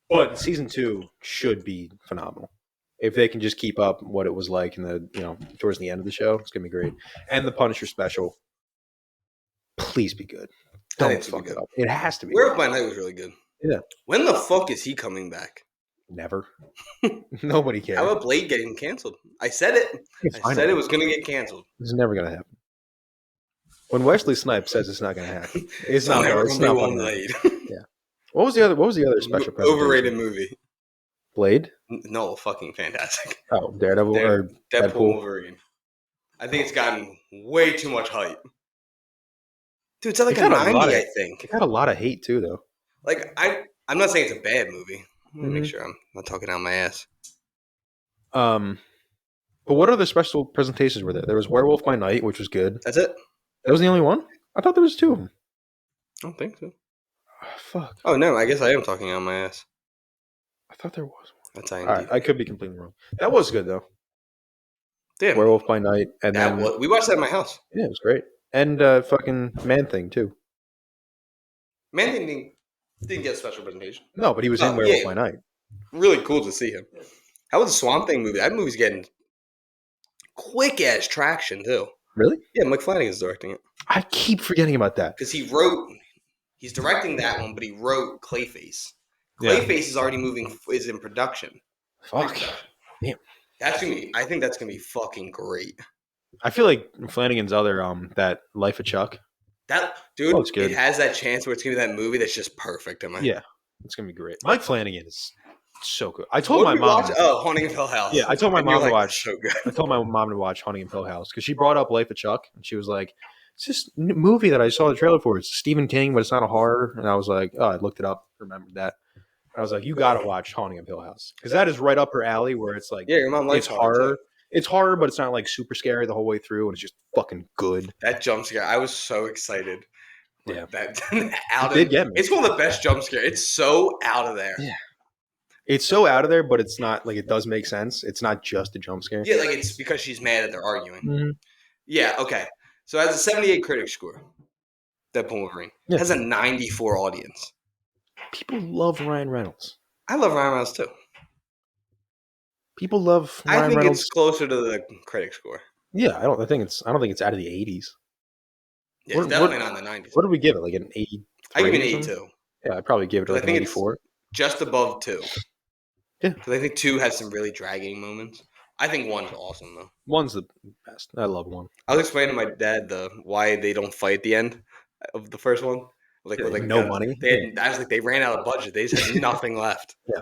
But season 2 should be phenomenal. If they can just keep up what it was like in the, towards the end of the show, it's gonna be great. And the Punisher special, please be good. Don't fuck it up. It has to be. Werewolf by Night was really good. Yeah. When the fuck is he coming back? Never. Nobody cares. How about Blade getting canceled? I said it. I said it was gonna get canceled. It's never gonna happen. When Wesley Snipes says it's not gonna happen, it's not. It's not Blade. Yeah. What was the other special presentation? Overrated movie. Blade? No, fucking fantastic. Oh, Daredevil or Deadpool? Wolverine. I think it's gotten way too much hype. Dude, it's at like It a got 90, I think. It got a lot of hate too, though. Like I'm not saying it's a bad movie. Let me make sure I'm not talking out my ass. But what other special presentations were there? There was Werewolf by Night, which was good. That's it? That was the only one? I thought there was two of them. I don't think so. Oh, fuck. Oh, no, I guess I am talking out my ass. I thought there was one. That's All right, I could be completely wrong. That was good, though. Damn. Werewolf by Night. And we watched that at my house. Yeah, it was great. And fucking Man-Thing, too. Man-Thing didn't get a special presentation. No, but he was in Werewolf by Night. Really cool to see him. How was the Swamp Thing movie? That movie's getting quick-ass traction, too. Really? Yeah, Mike Flanagan's directing it. I keep forgetting about that. Because he's directing that one, but he wrote Clayface. Clayface is already is in production. Fuck. Damn. I think that's gonna be fucking great. I feel like Flanagan's other that Life of Chuck. That dude, it has that chance where it's gonna be that movie that's just perfect. Yeah, it's gonna be great. Mike Flanagan is so good. I told my mom. Haunting of Hill House. Yeah, I told my mom to watch. So good. I told my mom to watch Haunting of Hill House because she brought up Life of Chuck and she was like, "It's this movie that I saw the trailer for. It's Stephen King, but it's not a horror." And I was like, "Oh, I looked it up, remembered that." I was like, "You gotta watch Haunting of Hill House because that is right up her alley. Where it's like, your mom likes horror. It's horror, but it's not like super scary the whole way through, and it's just fucking good." That jump scare, I was so excited. Yeah, that did get me. It's one of the best jump scares. It's so out of there. Yeah, it's so out of there, but it's not like it does make sense. It's not just a jump scare. Yeah, like it's because she's mad that they're arguing. Mm-hmm. Yeah, okay. So it has a 78 critic score. Deadpool Wolverine has a 94 audience. People love Ryan Reynolds. I love Ryan Reynolds too. People love Ryan Reynolds. I think it's closer to the critic score. Yeah, I don't think it's out of the 80s. Yeah, it's definitely not in the 90s. What did we give it? Like an 80? I give it an 82. Yeah, I'd probably give it like an 84. Just above 2. Yeah. Because I think 2 has some really dragging moments. I think 1's awesome, though. 1's the best. I love 1. I was explaining to my dad why they don't fight at the end of the first one. Like no money. I was like, they ran out of budget. They just had nothing left. Yeah.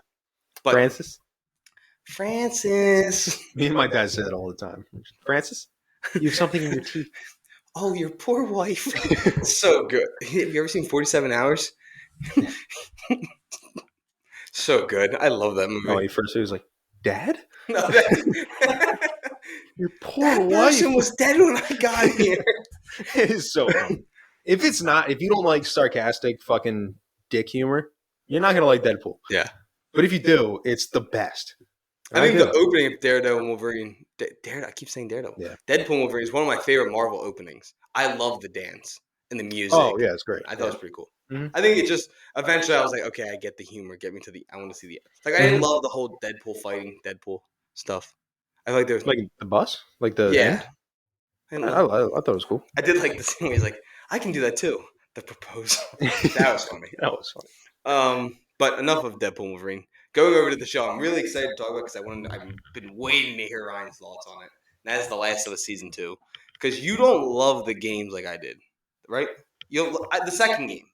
But Francis. Me and my dad say that all the time. Francis, you have something in your teeth. Oh, your poor wife. So good. Have you ever seen 47 Hours? So good. I love that movie. Oh, he was like, Dad? No, your poor that wife. person was dead when I got here. It is so funny. If you don't like sarcastic fucking dick humor, you're not going to like Deadpool. Yeah. But if you do, it's the best. I think the opening of Daredevil and Wolverine, I keep saying Daredevil. Yeah. Deadpool and Wolverine is one of my favorite Marvel openings. I love the dance and the music. Oh, yeah, it's great. I thought it was pretty cool. Mm-hmm. I think it just, eventually I was like, okay, I get the humor. Get me to I want to see the, like, I didn't love the whole Deadpool fighting Deadpool stuff. I feel like there was. Like the bus? Like the. Yeah. I thought it was cool. I did like the scene where he's like, I can do that too. The proposal. That was funny. That was funny. But enough of Deadpool and Wolverine. Going over to the show, I'm really excited to talk about because I've been waiting to hear Ryan's thoughts on it. And that's the last of the season 2. Because you don't love the games like I did, right? The second game.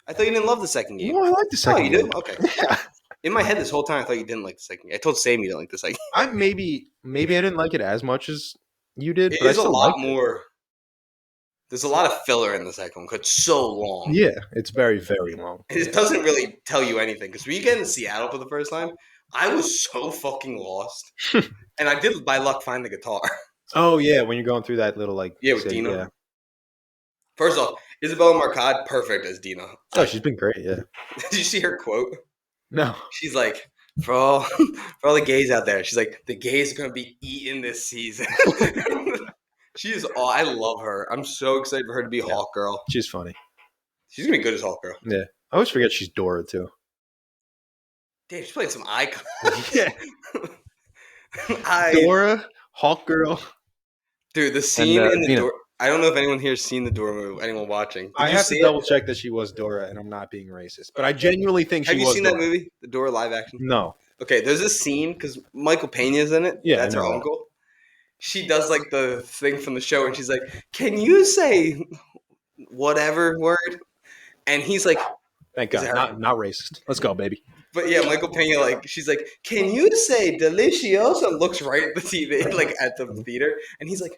I thought you didn't love the second game. No, I like the second game. You did? Okay. Yeah. In my head this whole time, I thought you didn't like the second game. I told Sam you didn't like the second game. Maybe I didn't like it as much as you did. There's a lot more. There's a lot of filler in the second one because it's so long. Yeah, it's very, very long. It doesn't really tell you anything because when you get in Seattle for the first time, I was so fucking lost. And I did, by luck, find the guitar. Oh, yeah, when you're going through that little, like... Yeah, with Dina. Yeah. First off, Isabella Marcotte, perfect as Dina. Oh, she's been great, yeah. Did you see her quote? No. She's like, for all the gays out there, she's like, the gays are going to be eaten this season. She is. I love her. I'm so excited for her to be Hawk Girl. She's funny. She's gonna be good as Hawk Girl. Yeah, I always forget she's Dora too. Damn, she's playing some icons. Yeah. Dora, Hawk Girl. Dude, the scene in the Dora. I don't know if anyone here has seen the Dora movie. Anyone watching? I have to double check that she was Dora, and I'm not being racist, but I genuinely think she was. Have you seen that movie, the Dora live action? No. Okay, there's a scene because Michael Pena's in it. Yeah, that's her uncle. She does like the thing from the show and she's like, can you say whatever word? And he's like, Thank God. Not racist. Let's go, baby. But yeah, Michael Pena, like, she's like, can you say delicioso? Looks right at the TV, like at the theater. And he's like,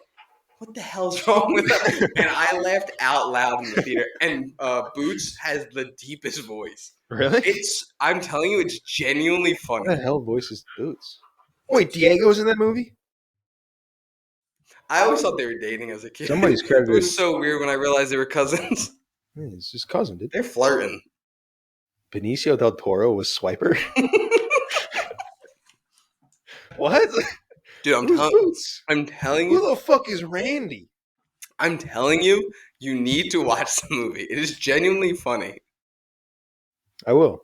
what the hell's wrong with that? And I laughed out loud in the theater. And Boots has the deepest voice. Really? I'm telling you, it's genuinely funny. What the hell voice is Boots? Wait, Diego's in that movie? I always thought they were dating as a kid. Somebody's credited. It was so weird when I realized they were cousins. Yeah, it's his cousin, dude. They're flirting. Benicio del Toro was Swiper? What? Dude, I'm telling you. Who the fuck is Randy? I'm telling you, you need to watch the movie. It is genuinely funny. I will.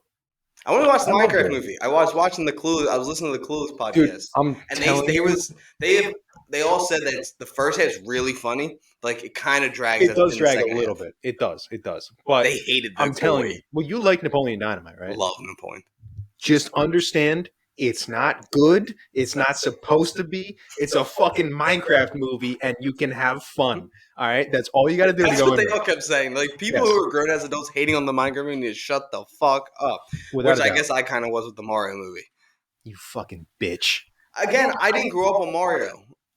I want to watch the Minecraft movie. I was watching the Clueless. I was listening to the Clueless podcast. Dude, they all said that the first half is really funny. Like, it kind of drags. It does drag a little bit. It does. But they hated that. I'm telling you. Well, you like Napoleon Dynamite, right? Love Napoleon. Just understand, it's not good. It's not supposed to be. It's a fucking Minecraft movie, and you can have fun. All right? That's all you got to do. That's what they all kept saying. Like, people who are grown as adults hating on the Minecraft movie need to shut the fuck up. Which I guess I kind of was with the Mario movie. You fucking bitch. Again, I didn't grow up on Mario.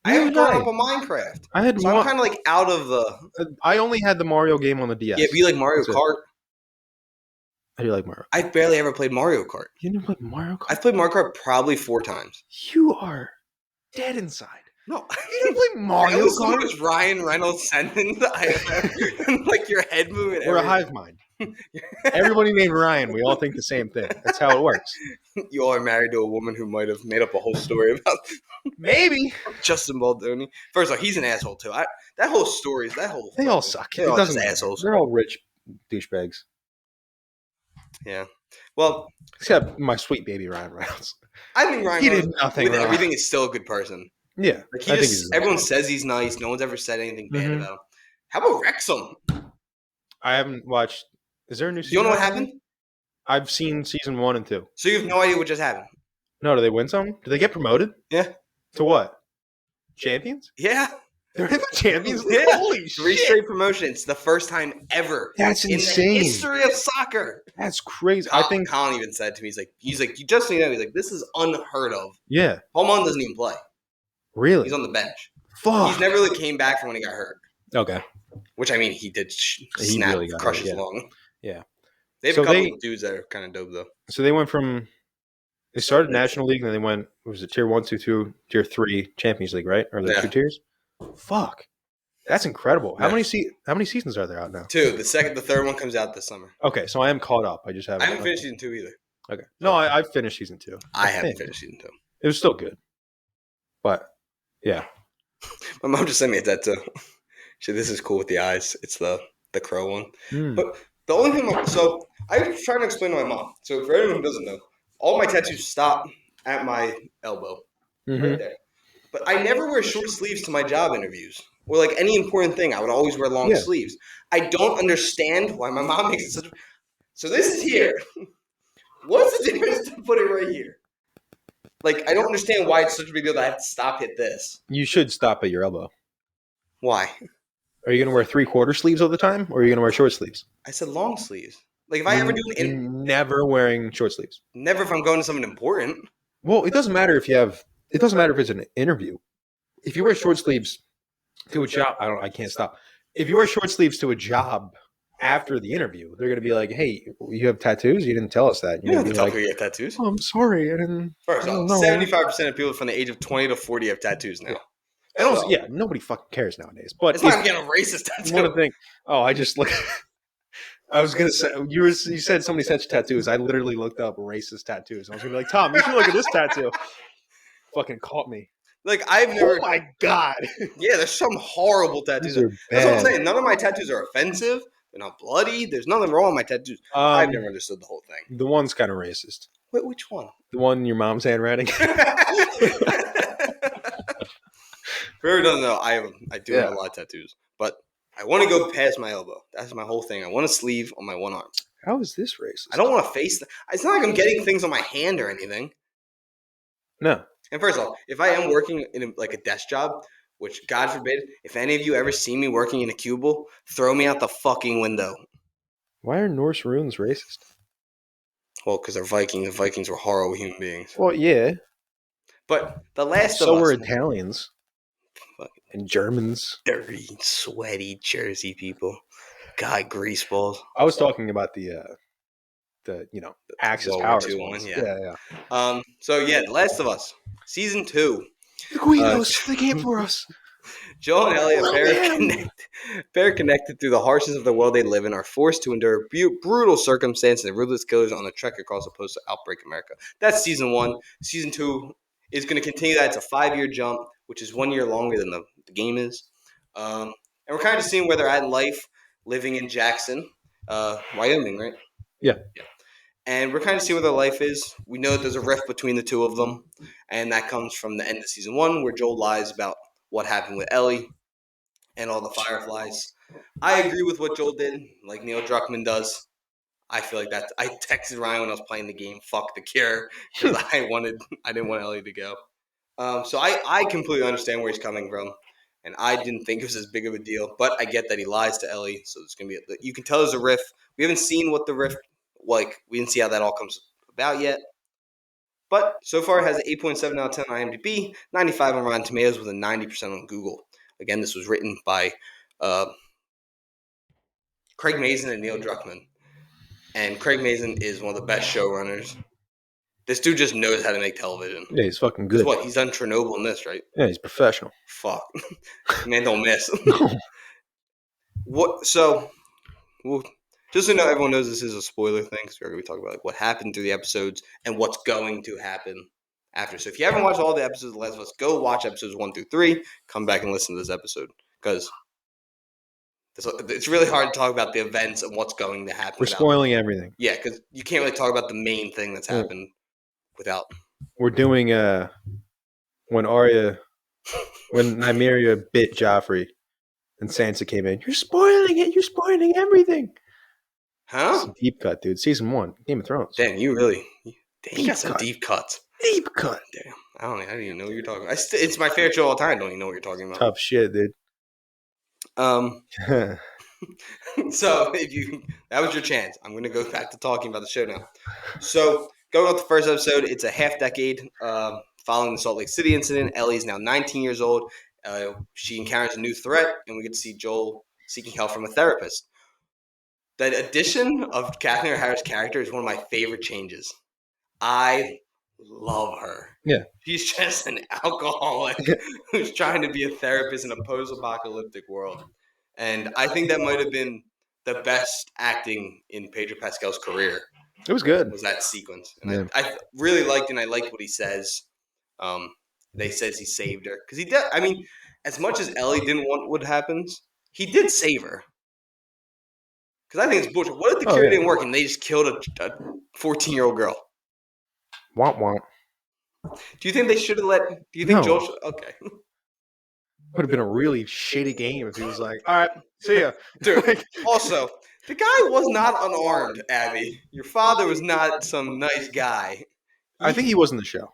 I haven't grown up on Minecraft. I'm kind of like out of the... I only had the Mario game on the DS. Yeah, be like Mario Kart. How do you like Mario Kart? I barely ever played Mario Kart. You never played Mario Kart? I've played Mario Kart probably 4 times. You are dead inside. No, you didn't play Mario Kart? So much Ryan Reynolds sentence. Like your head moving. We're a hive mind. Everybody named Ryan, we all think the same thing. That's how it works. You all are married to a woman who might have made up a whole story about maybe Justin Baldoni. First of all, he's an asshole too. That whole story is they all suck. They're all just assholes. They're all rich douchebags. Yeah. Well, except my sweet baby Ryan Reynolds. I think Ryan Reynolds, did nothing with everything is still a good person. Yeah. Like everyone says he's nice. No one's ever said anything bad about him. How about Wrexham? I haven't watched. Is there a new season? You don't know what happened? I've seen season 1 and 2. So you have no idea what just happened? No, did they win something? Did they get promoted? Yeah. To what? Champions? Yeah. They're in the Champions League? Yeah. Holy 3 shit. straight promotions. The first time ever. That's insane. In the history of soccer. That's crazy. I think Colin even said to me, he's like, you just know, he's like, this is unheard of. Yeah. Holman doesn't even play. Really? He's on the bench. Fuck. He's never really came back from when he got hurt. Okay. Which, I mean, he did snap, really crush his lung. Yeah. They have a couple of dudes that are kind of dope, though. So they went from... They started National League, and then they went... Was it Tier 1, 2, Tier 3, Champions League, right? Or the 2 tiers? Fuck. That's incredible. How many seasons are there out now? 2. The third one comes out this summer. Okay, so I am caught up. I haven't finished season 2 either. Okay. No, I've finished season 2. I haven't finished season 2. It was still good. But, yeah. My mom just sent me a tattoo. She said, this is cool with the eyes. It's the crow one. But the only thing... So, I was trying to explain to my mom. So, for anyone who doesn't know, all my tattoos stop at my elbow. Right there. But I never wear short sleeves to my job interviews. Or like any important thing. I would always wear long sleeves. I don't understand why my mom makes it such a... So this is here. What's the difference to put it right here? Like, I don't understand why it's such a big deal that I have to stop hit this. You should stop at your elbow. Why? Are you going to wear 3/4 sleeves all the time? Or are you going to wear short sleeves? I said long sleeves. Like, if I ever do never wearing short sleeves. Never if I'm going to something important. Well, it doesn't matter if it doesn't matter if it's an interview. If you wear short sleeves to a job, I can't stop. If you wear short sleeves to a job after the interview, they're going to be like, hey, you have tattoos? You didn't tell us that. You didn't tell people you have tattoos. Oh, I'm sorry. I didn't. First off, 75% of people from the age of 20 to 40 have tattoos now. Yeah. Nobody fucking cares nowadays. But it's not getting a racist tattoo. One thing. Oh, I just look. I was gonna say you said somebody said tattoos. I literally looked up racist tattoos. I was gonna be like, Tom, you should look at this tattoo. Fucking caught me. Like, I've never... Oh, my God. Yeah, there's some horrible tattoos. That's what I'm saying. None of my tattoos are offensive. They're not bloody. There's nothing wrong with my tattoos. I've never understood the whole thing. The one's kind of racist. Wait, which one? The one in your mom's handwriting. For whoever doesn't know, I do have a lot of tattoos. But I want to go past my elbow. That's my whole thing. I want a sleeve on my one arm. How is this racist? I don't want to face... It's not like I'm getting things on my hand or anything. No. And first of all, if I am working in a desk job, which God forbid, if any of you ever see me working in a cubicle, throw me out the fucking window. Why are Norse runes racist? Well, because they're Vikings. The Vikings were horrible human beings. Well, yeah. But The Last of So were Us. Italians and Germans. Dirty, sweaty Jersey people. God, greaseballs. I was talking about the Axis World War powers II ones. one, Yeah. The Last of Us, season 2. The Guidos, they came for us. Joel and Ellie, pair connected through the harshness of the world they live in, are forced to endure brutal circumstances and ruthless killers on a trek across a post-outbreak America. That's season 1. Season 2 is going to continue that. It's a 5-year jump, which is 1 year longer than the game is. And we're kind of seeing where they're at in life, living in Jackson, Wyoming, right? Yeah. And we're kind of seeing where their life is. We know that there's a rift between the two of them, and that comes from the end of season 1, where Joel lies about what happened with Ellie and all the Fireflies. I agree with what Joel did, like Neil Druckmann does. I feel like that. I texted Ryan when I was playing the game, "Fuck the Cure," because I didn't want Ellie to go. So I completely understand where he's coming from, and I didn't think it was as big of a deal. But I get that he lies to Ellie, so it's gonna be. You can tell there's a rift. We haven't seen what the rift like. We didn't see how that all comes about yet. But so far, it has an 8.7 out of 10 on IMDb, 95 on Rotten Tomatoes, with a 90% on Google. Again, this was written by Craig Mazin and Neil Druckmann. And Craig Mazin is one of the best showrunners. This dude just knows how to make television. Yeah, he's fucking Because good. what? He's done Chernobyl in this, right? Yeah, he's professional. Fuck. Man, don't miss. No. What? So, well, just so you know, everyone knows this is a spoiler thing, because we're going to be talking about what happened through the episodes and what's going to happen after. So if you haven't watched all the episodes of The Last of Us, go watch episodes 1 through 3. Come back and listen to this episode, because it's really hard to talk about the events and what's going to happen. We're spoiling everything. Yeah, because you can't really talk about the main thing that's happened without. We're doing when Nymeria bit Joffrey and Sansa came in. You're spoiling it. You're spoiling everything. Huh? It's a deep cut, dude. Season 1, Game of Thrones. Damn, you got some deep cuts. Deep cut. Damn, I don't even know what you're talking about. It's my favorite show of all time. I don't even know what you're talking about. Tough shit, dude. So that was your chance. I'm gonna go back to talking about the show now. So going with the first episode, it's a half decade following the Salt Lake City incident. Ellie is now 19 years old. She encounters a new threat, and we get to see Joel seeking help from a therapist. The addition of Catherine O'Hara's character is one of my favorite changes. I love her. Yeah. She's just an alcoholic who's trying to be a therapist in a post-apocalyptic world. And I think that might have been the best acting in Pedro Pascal's career. It was good. Was that sequence. And Yeah. I really liked it, and I liked what he says. They says he saved her. Because he did. I mean, as much as Ellie didn't want what happens, he did save her. Because I think it's bullshit. What if the cure didn't work and they just killed a 14-year-old girl? Womp womp. Do you think they should have let? Do you think Joel should? Okay. Would have been a really shitty game if he was like, all right, see ya. Dude, also, the guy was not unarmed, Abby. Your father was not some nice guy. I think he was in the show.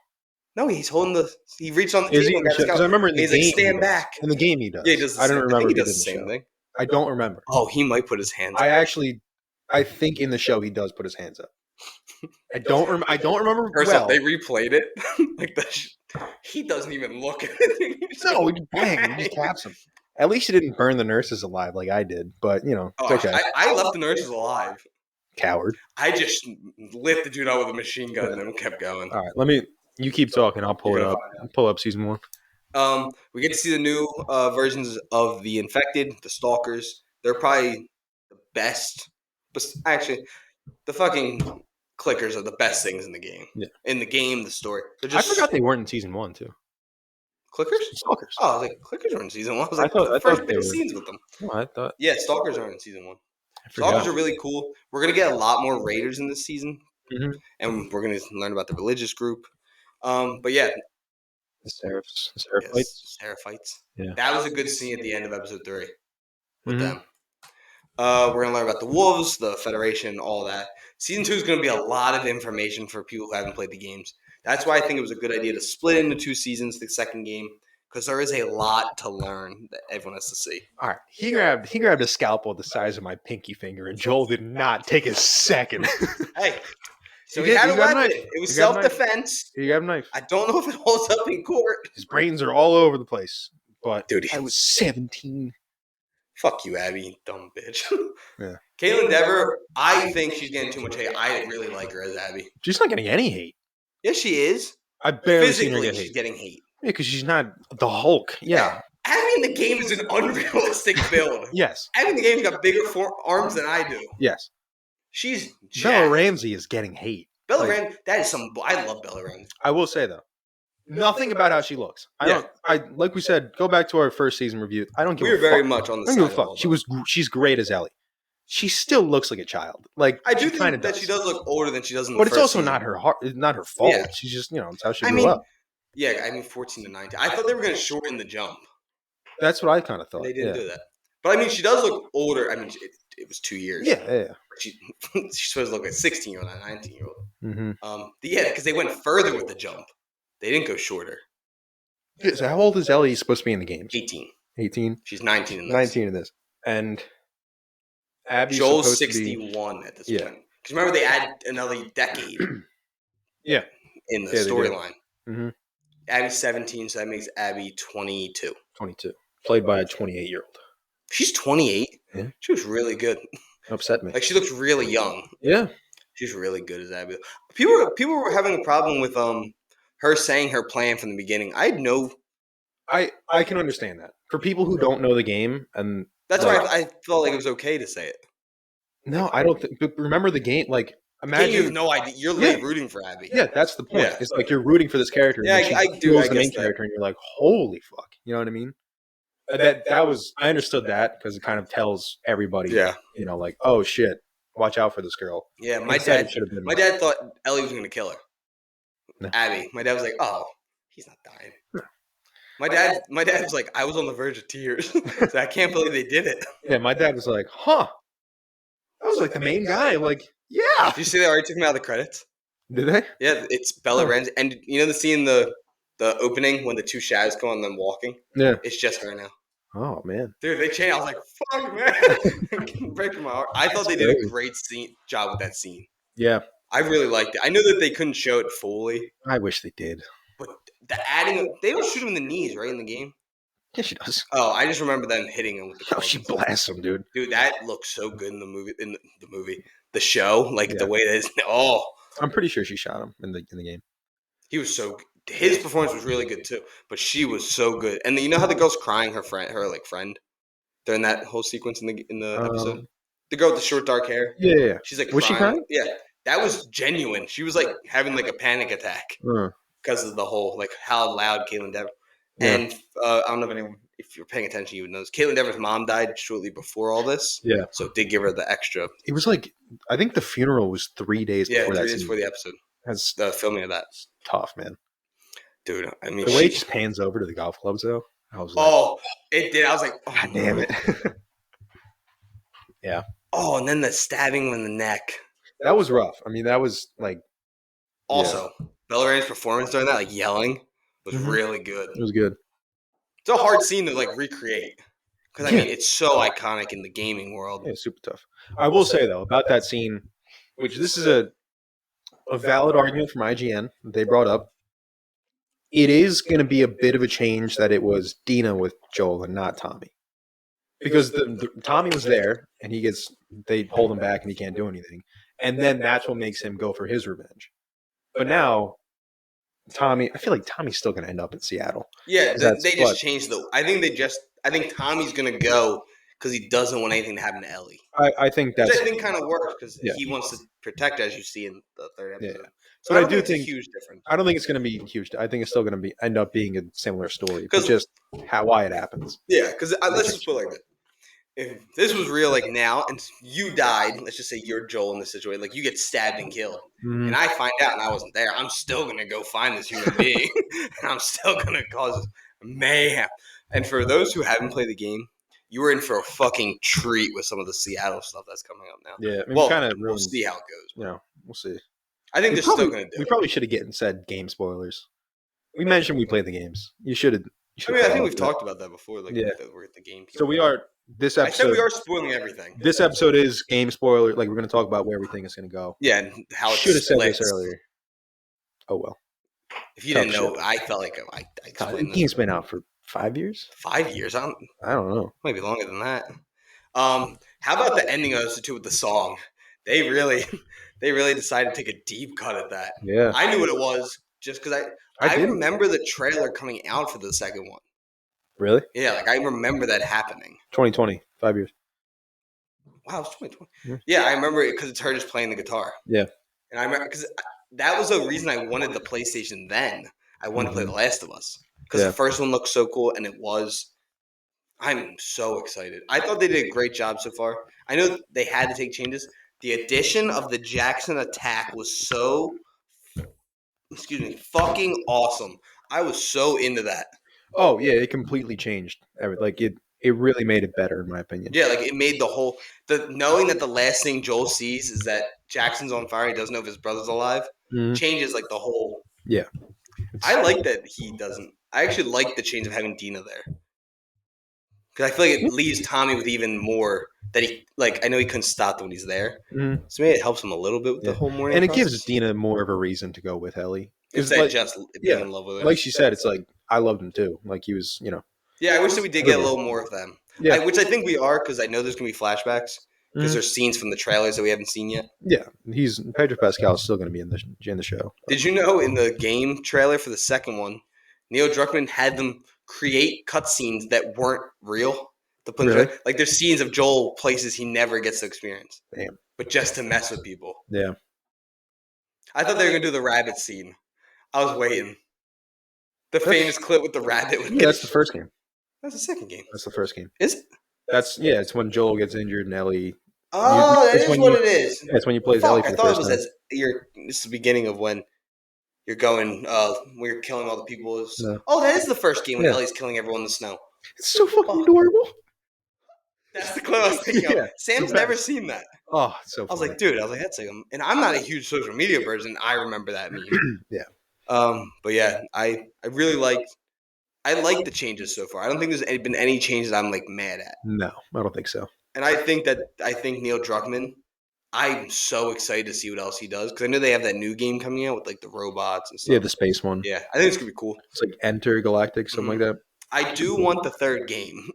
No, he's holding he reached on the Is table. he? Because I remember in the game, like, stand back. In the game, he does. Yeah, he does. I don't remember. I think he if does the did in same show. thing. I don't remember. Oh, he might put his hands up. I think in the show he does put his hands up. I don't remember. First off, they replayed it. Like he doesn't even look at it. No, he just taps him. At least he didn't burn the nurses alive like I did. But it's okay. I left the nurses alive. Coward. I just lit the dude out with a machine gun and then kept going. All right, you keep talking. I'll pull it up. I'll pull up season 1. We get to see the new versions of the Infected, the Stalkers. They're probably the best. But actually, the fucking clickers are the best things in the game. Yeah. In the game, the story. I forgot they weren't in season 1 too. Clickers? Stalkers. Oh, I was like, Clickers were in season 1. I was like, I thought they were scenes with them. Oh, I thought. Yeah, Stalkers are in season 1. Stalkers are really cool. We're going to get a lot more Raiders in this season. Mm-hmm. And we're going to learn about the religious group. But yeah. The Seraphites. Yeah. That was a good scene at the end of episode 3 with them. We're going to learn about the Wolves, the Federation, all that. Season 2 is going to be a lot of information for people who haven't played the games. That's why I think it was a good idea to split into 2 seasons, the second game, because there is a lot to learn that everyone has to see. All right, he grabbed a scalpel the size of my pinky finger, and Joel did not take a second. Hey, so he he had a got a weapon. knife. It was He got a knife. self-defense. He got a knife. I don't know if it holds up in court. His brains are all over the place. But Dude, I was 17. Fuck you, Abby, you dumb bitch. Yeah. Caitlin Dever, I think she's getting too much hate. I really like her as Abby. She's not getting any hate. Yes, she is. I've barely seen her Physically, get she's hate. getting hate. Yeah, because she's not the Hulk. Yeah. Abby in the game is an unrealistic build. Yes. Abby in the game's got bigger arms than I do. Yes. She's Bella jacked. Ramsey is getting hate. Bella Ramsey, that is some. I love Bella Ramsey. I will say though, nothing about how she looks. I like we said. Go back to our first season review. I don't give. We were a fuck. very much on the I side. don't give a fuck. She's great as Ellie. She still looks like a child. Like I do think that she does look older than she does in the but first it's also season. not her fault. Yeah. She's just it's how she grew up. Yeah, 14 to 19. I thought they were going to shorten the jump. That's what I kind of thought. They didn't do that. But she does look older. It was 2 years. Yeah. She's supposed to look like a 16-year-old, not a 19-year-old. Mm-hmm. Because they went further with the jump. They didn't go shorter. So how old is Ellie supposed to be in the games? 18. 18? She's 19 in this. 19 in this. And Abby's Joel's 61 at this point. Because remember, they add another decade. Yeah. In the storyline. Mm-hmm. Abby's 17, so that makes Abby 22. 22. Played by a 28-year-old. She's 28? Yeah. She was really good. Upset me. Like, she looks really young. Yeah. She's really good as Abby. People were having a problem with her saying her plan from the beginning. I can understand that. For people who don't know the game, and that's why I felt like it was okay to say it. No, I don't think. But remember the game, like imagine you have no idea. You're literally rooting for Abby. Yeah, that's the point. Yeah. It's like you're rooting for this character. Yeah, and I do. I the main character, and you're like, holy fuck. You know what I mean? That was I understood that because it kind of tells everybody. Yeah. Like, oh shit, watch out for this girl. Yeah, my dad thought Ellie was going to kill her. No. Abby. My dad was like, oh, he's not dying. No. My dad was like, I was on the verge of tears. So I can't believe they did it. Yeah, my dad was like, huh. That was like the main guy. Like, yeah. Did you see they already took him out of the credits? Did they? Yeah, it's Bella Ramsey. And you know the scene, the opening when the two shadows come on them walking? Yeah. It's just her now. Oh, man. Dude, they changed. I was like, fuck, man. Breaking my heart. I thought they did a great job with that scene. Yeah. I really liked it. I knew that they couldn't show it fully. I wish they did. But they don't shoot him in the knees, right, in the game? Yeah, she does. Oh, I just remember them hitting him with the club. Oh, she blasts him, dude. Dude, that looks so good in the movie. The show, like the way that is. Oh. I'm pretty sure she shot him in the game. He was so good. His performance was really good too, but she was so good. And you know how the girl's crying her friend during that whole sequence in the episode? The girl with the short dark hair? Yeah. She's like was crying. she crying? Yeah. That was genuine. She was like having like a panic attack because of the whole like how loud Caitlin Dever. Yeah. And I don't know if you're paying attention, you would know this. Caitlin Dever's mom died shortly before all this. Yeah. So it did give her the extra. It was like, I think the funeral was 3 days before that. 3 days before the episode. That's the filming of that. Tough, man. Dude, I mean, the way it just pans over to the golf clubs, though. I was like, oh, it did. I was like, oh, God damn it. Yeah. Oh, and then the stabbing in the neck. That was rough. I mean, that was like. Also, Bella Ramsey's performance during that, like yelling, was really good. It was good. It's a hard scene to like recreate because I mean it's so iconic in the gaming world. Yeah, super tough. I will say though about that scene, which this is a valid argument from IGN they brought up. It is going to be a bit of a change that it was Dina with Joel and not Tommy, because the Tommy was there and they hold him back and he can't do anything, and then that's what makes him go for his revenge. But now. Tommy, I feel like Tommy's still going to end up in Seattle. Yeah, they just changed I think Tommy's going to go because he doesn't want anything to happen to Ellie. I think that's. Which I think kind of works because he wants to protect, as you see in the third episode. Yeah. So but I do think it's a huge difference. I don't think it's going to be huge. I think it's still going to end up being a similar story. It's just why it happens. Yeah, because let's just put it like this. If this was real, like now, and you died, let's just say you're Joel in this situation, like you get stabbed and killed, and I find out and I wasn't there, I'm still going to go find this human being, and I'm still going to cause mayhem. And for those who haven't played the game, you were in for a fucking treat with some of the Seattle stuff that's coming up now. Yeah, I mean, we'll see how it goes. Yeah, we'll see. I think they're still going to do it. We probably should have said game spoilers. We mentioned we played the games. You should I mean, I think we've talked about that before. Like, yeah, we're at the game. So we are this I said episode. we are spoiling everything. This episode is game spoiler. Like we're going to talk about where everything is going to go. Yeah, and how it should have said splits. this earlier. Oh well. If you didn't know, I felt like I explained the game's been out for 5 years. 5 years? I don't know. Maybe longer than that. How about the ending of episode 2 with the song? They really decided to take a deep cut at that. Yeah, I knew what it was just because I remember the trailer coming out for the second one. Really? Yeah, like I remember that happening. 2020, 5 years. Wow, it's 2020. Yeah, I remember it because it's her just playing the guitar. Yeah, and I remember because that was the reason I wanted the PlayStation then. I wanted to play The Last of Us because the first one looked so cool, and it was. I'm so excited. I thought they did a great job so far. I know they had to take changes. The addition of the Jackson attack was so, fucking awesome. I was so into that. Oh yeah, it completely changed everything. Like it really made it better in my opinion. Yeah, like it made knowing that the last thing Joel sees is that Jackson's on fire. He doesn't know if his brother's alive. Changes like the whole. Yeah, I like that he doesn't. I actually like the change of having Dina there. Because I feel like it leaves Tommy with even more that he I know he couldn't stop when he's there, so maybe it helps him a little bit with the whole morning. And it process. gives Dina more of a reason to go with Ellie. Instead just being in love with her. Like she said, it's like I loved him too. Like he was, Yeah, I wish that we did get a little more of them. Yeah, which I think we are because I know there's gonna be flashbacks because there's scenes from the trailers that we haven't seen yet. Yeah, Pedro Pascal is still gonna be in the show. Did you know in the game trailer for the second one, Neil Druckmann had them create cutscenes that weren't real? Really? Like there's scenes of Joel places he never gets to experience. Damn. But just to mess with people. Yeah. I thought they were gonna do the rabbit scene. I was waiting. The famous clip with the rabbit. That's the first game. That's the second game. That's the first game. Is it? It's when Joel gets injured and Ellie. Oh, that is what it is. That's when you play as Ellie for the first time. This is the beginning of when you're going, when you're killing all the people. No. Oh, that is the first game when Ellie's killing everyone in the snow. It's so fucking adorable. That's the clip I was thinking of. Sam's never seen that. Oh, it's so funny. I was like, dude, that's like, and I'm not a huge social media person. I remember that meme. Yeah. But yeah, I really like the changes so far. I don't think there's been any changes I'm like mad at. No, I don't think so. And I think Neil Druckmann, I'm so excited to see what else he does because I know they have that new game coming out with like the robots and stuff. Yeah, the space one. Yeah, I think it's gonna be cool. It's like Enter Galactic, something like that. I do want the third game.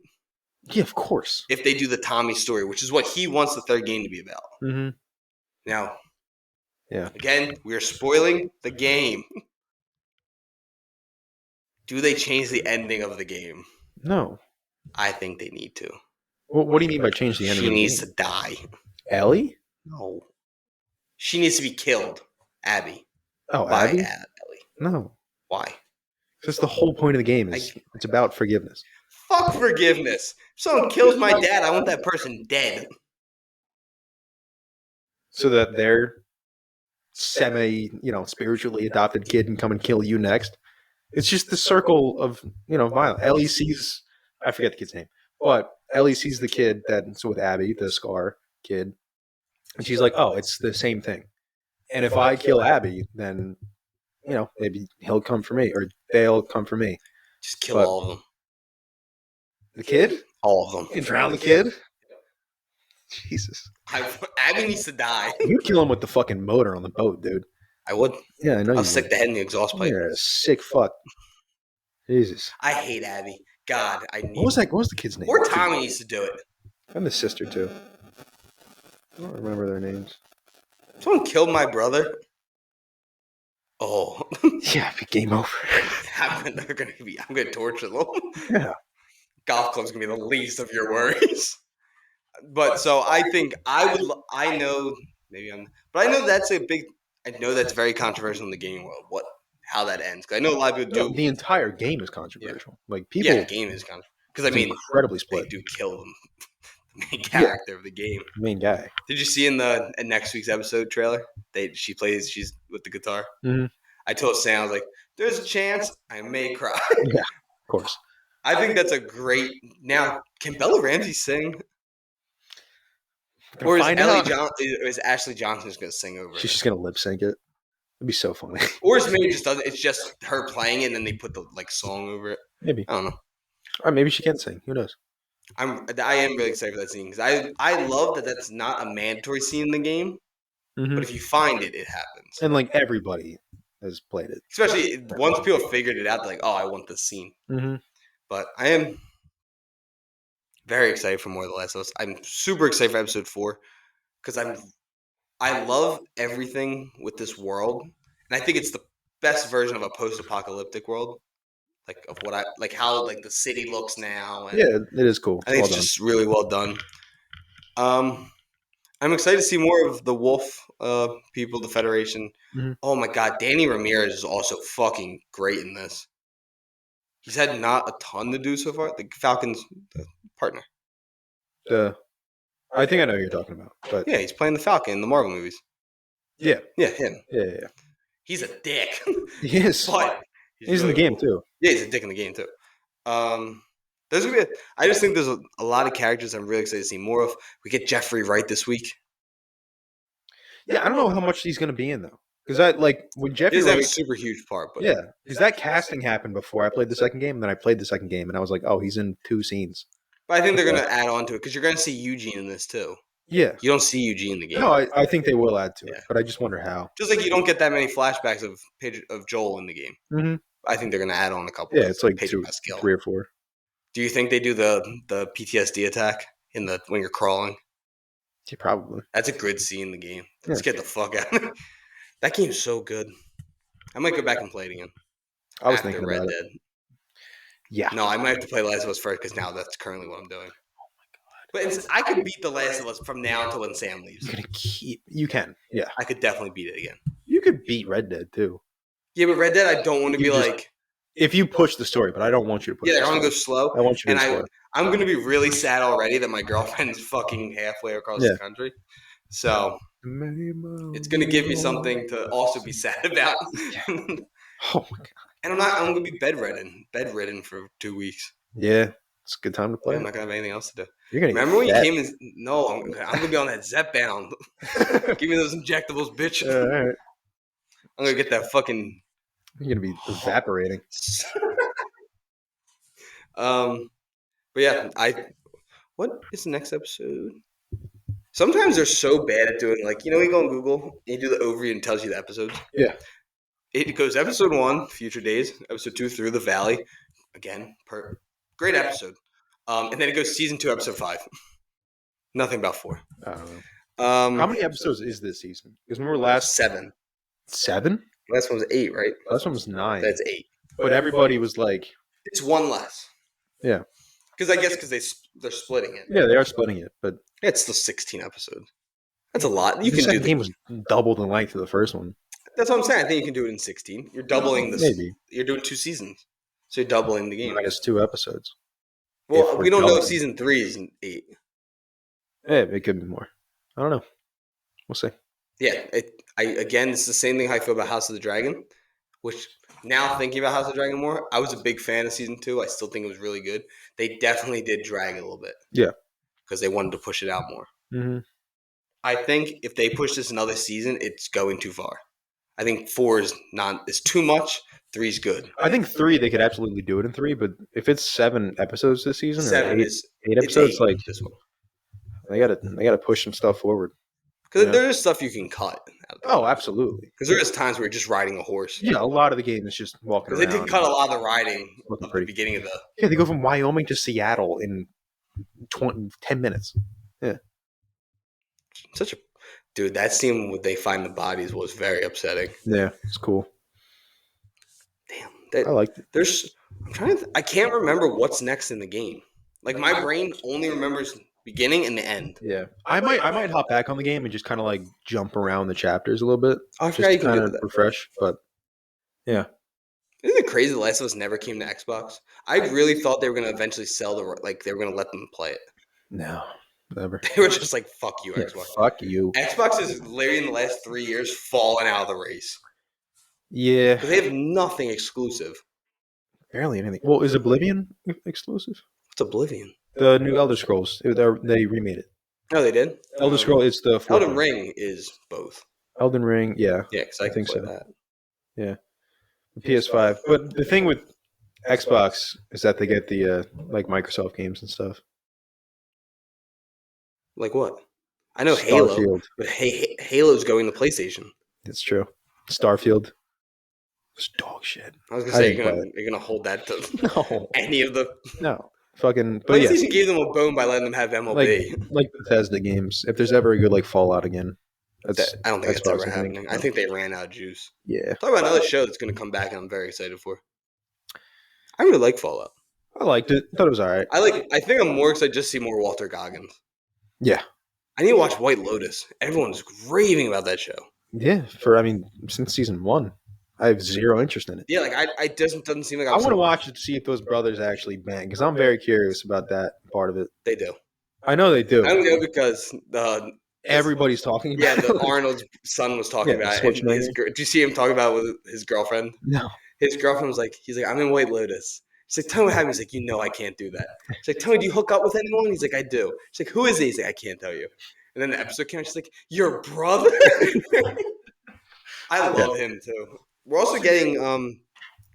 Yeah, of course. If they do the Tommy story, which is what he wants the third game to be about. Mm-hmm. Now, yeah. Again, we are spoiling the game. Do they change the ending of the game? No. I think they need to. What do you mean by change the ending? She needs to die. Ellie? No. She needs to be killed. Abby. Oh, by Abby? Ellie. No. Why? That's the whole point of the game. It's about forgiveness. Fuck forgiveness. If someone kills my dad, I want that person dead. So that their spiritually adopted kid can come and kill you next. It's just the circle of, violence. Ellie sees, I forget the kid's name, but Ellie sees the kid that's with Abby, the Scar kid, and she's like, oh, it's the same thing. And if I kill Abby, then, maybe he'll come for me, or they'll come for me. Just kill all of them. The kid? All of them. And drown the kid? Jesus. Abby needs to die. You'd kill him with the fucking motor on the boat, dude. I would. Yeah, I know. I'll stick the head in the exhaust pipe. You're a sick fuck. Jesus. I hate Abby. God, I need. What was the kid's name? Or Tommy needs to do it. And the sister too. I don't remember their names. Someone killed my brother. Oh. Yeah, game over. I'm gonna torture them. Yeah. Golf club's gonna be the least of your worries. But so I think I know that's very controversial in the gaming world. How that ends? Because I know a lot of people do. The entire game is controversial. Yeah. Like people. Yeah, the game is controversial. Because incredibly split. They do kill them. The main character of the game. The main guy. Did you see in the next week's episode trailer? She's with the guitar. Mm-hmm. I told Sam, I was like, "There's a chance I may cry." Yeah, of course. I think that's a great. Now, can Bella Ramsey sing? Or is Ashley Johnson just gonna sing over it? She's just gonna lip sync it. It'd be so funny. Or maybe just doesn't. It's just her playing it, and then they put the song over it. Maybe. I don't know. Or maybe she can sing. Who knows? I am really excited for that scene because I love that that's not a mandatory scene in the game, but if you find it, it happens. And like everybody has played it, especially once people figured it out, they're like, "Oh, I want this scene." But I am very excited for more of The Last of Us. I'm super excited for episode 4 because I love everything with this world, and I think it's the best version of a post-apocalyptic world. Like of what I like, how like the city looks now, and yeah, it is cool. I think it's just really well done. I'm excited to see more of the Wolf people, the Federation. Oh my God, Danny Ramirez is also fucking great in this. He's had not a ton to do so far. The Falcon's partner. I think I know who you're talking about, but yeah, he's playing the Falcon in the Marvel movies. Yeah, him. Yeah. He's a dick. He is. But he's really in the game too. Yeah, he's a dick in the game too. There's gonna be. I just think there's a lot of characters I'm really excited to see more of. We get Jeffrey Wright this week. Yeah, I don't know how much he's gonna be in though, because I like when Jeffrey Wright, a super huge part. But yeah, because that casting happened before I played the second game, and then I played the second game, and I was like, oh, he's in 2 scenes. But I think they're gonna add on to it because you're gonna see Eugene in this too. Yeah, you don't see Eugene in the game. No, I think they will add to it, but I just wonder how. Just like you don't get that many flashbacks of Joel in the game. I think they're gonna add on a couple. Yeah, it's like 3 or 4. Do you think they do the PTSD attack when you're crawling? Yeah, probably. That's a good scene in the game. Let's get the fuck out. That game's so good. I might go back and play it again. I was thinking about Dead. Yeah. No, I might have to play Last of Us first because now that's currently what I'm doing. Oh my God. But I could beat The Last of Us from now until when Sam leaves. You can. Yeah. I could definitely beat it again. You could beat Red Dead too. Yeah, but Red Dead, I don't want to be like. If you push the story, but I don't want you to push. Yeah, I want to go slow. I want you to go slow. I'm going to be really sad already that my girlfriend's fucking halfway across the country. So it's going to give me something to also be sad about. Oh my God. And I'm going to be bedridden for 2 weeks. Yeah, it's a good time to play. I'm not going to have anything else to do. You're gonna remember when you came in? No, I'm going to be on that Zepbound. Give me those injectables, bitch. All right. I'm going to get that fucking. You're going to be evaporating. But yeah, what is the next episode? Sometimes they're so bad at doing you go on Google and you do the overview and it tells you the episodes. Yeah. It goes episode 1, Future Days, episode 2, Through the Valley. Again, great episode. And then it goes season 2, episode 5. Nothing about 4. I don't know. How many episodes is this season? Because remember last 7. 7? Last one was 8, right? Last one was 9. That's 8. But everybody was like, it's 1 less. Yeah. Because I guess they're splitting it. Yeah, they are splitting it, but it's still 16 episodes. That's a lot. The second game was double the length of the first one. That's what I'm saying. I think you can do it in 16. You're doubling this. Maybe. You're doing 2 seasons. So you're doubling the game. I guess 2 episodes. Well, we don't know if season 3 is 8. Yeah, it could be more. I don't know. We'll see. Yeah. Again, it's the same thing how I feel about House of the Dragon, which now thinking about House of the Dragon more, I was a big fan of season 2. I still think it was really good. They definitely did drag it a little bit. Yeah. Because they wanted to push it out more. Mm-hmm. I think if they push this another season, it's going too far. I think 4 is too much. 3 is good. I think 3 they could absolutely do it in 3, but if it's 7 episodes this season, 7 or 8 episodes, like this one, they gotta push some stuff forward. Because there's stuff you can cut. Oh, absolutely. Because there is times where you're just riding a horse. Yeah, a lot of the game is just walking around. Because they did cut a lot of the riding at the beginning of the. Yeah, they go from Wyoming to Seattle in 10 minutes. Yeah. Dude, that scene when they find the bodies was very upsetting. Yeah, it's cool. Damn, I liked it. I can't remember what's next in the game. Like my brain only remembers beginning and the end. Yeah, I might hop back on the game and just kind of like jump around the chapters a little bit. I forgot you can kind of refresh, but yeah. Isn't it crazy? The Last of Us never came to Xbox. I really thought they were going to eventually sell they were going to let them play it. No, never. They were just like, "Fuck you, Xbox." Fuck you. Xbox is literally in the last 3 years fallen out of the race. Yeah, because they have nothing exclusive. Barely anything. Well, is Oblivion exclusive? What's Oblivion? The new Elder Scrolls. They remade it. Oh, they did? Elder Scrolls, it's the fourth Elden one. Ring is both. Elden Ring, yeah. Yeah, because I think so. That. Yeah. PS5. But the thing with Xbox is that they get the like Microsoft games and stuff. Like what? I know Halo, Starfield. but Halo's going to PlayStation. That's true. Starfield. It's dog shit. I was gonna I say didn't you're gonna hold that to No. any of the. No. Fucking. But yes, PlayStation gave them a bone by letting them have MLB. like Bethesda games. If there's ever a good like Fallout again, that's I don't think that's ever Xbox, I think. happening. I think they ran out of juice. Yeah. Talk about another show that's gonna come back, and I'm very excited for. I really like Fallout. I liked it. Thought it was all right. I think I'm more excited just to see more Walter Goggins. Yeah. I need to watch White Lotus. Everyone's raving about that show. Yeah. Since season 1, I have zero interest in it. Yeah, I doesn't seem like I want to watch it to see if those brothers actually bang, because I'm very curious about that part of it. They do. I know they do. I don't know because everybody's talking about it. Yeah, Arnold's son was talking about it. Did you see him talking about it with his girlfriend? No. His girlfriend was like, he's like, I'm in White Lotus. She's like, tell me what happened. He's like, you know I can't do that. She's like, tell me, do you hook up with anyone? He's like, I do. She's like, who is he? He's like, I can't tell you. And then the episode came out, she's like, your brother? I love him too. We're also getting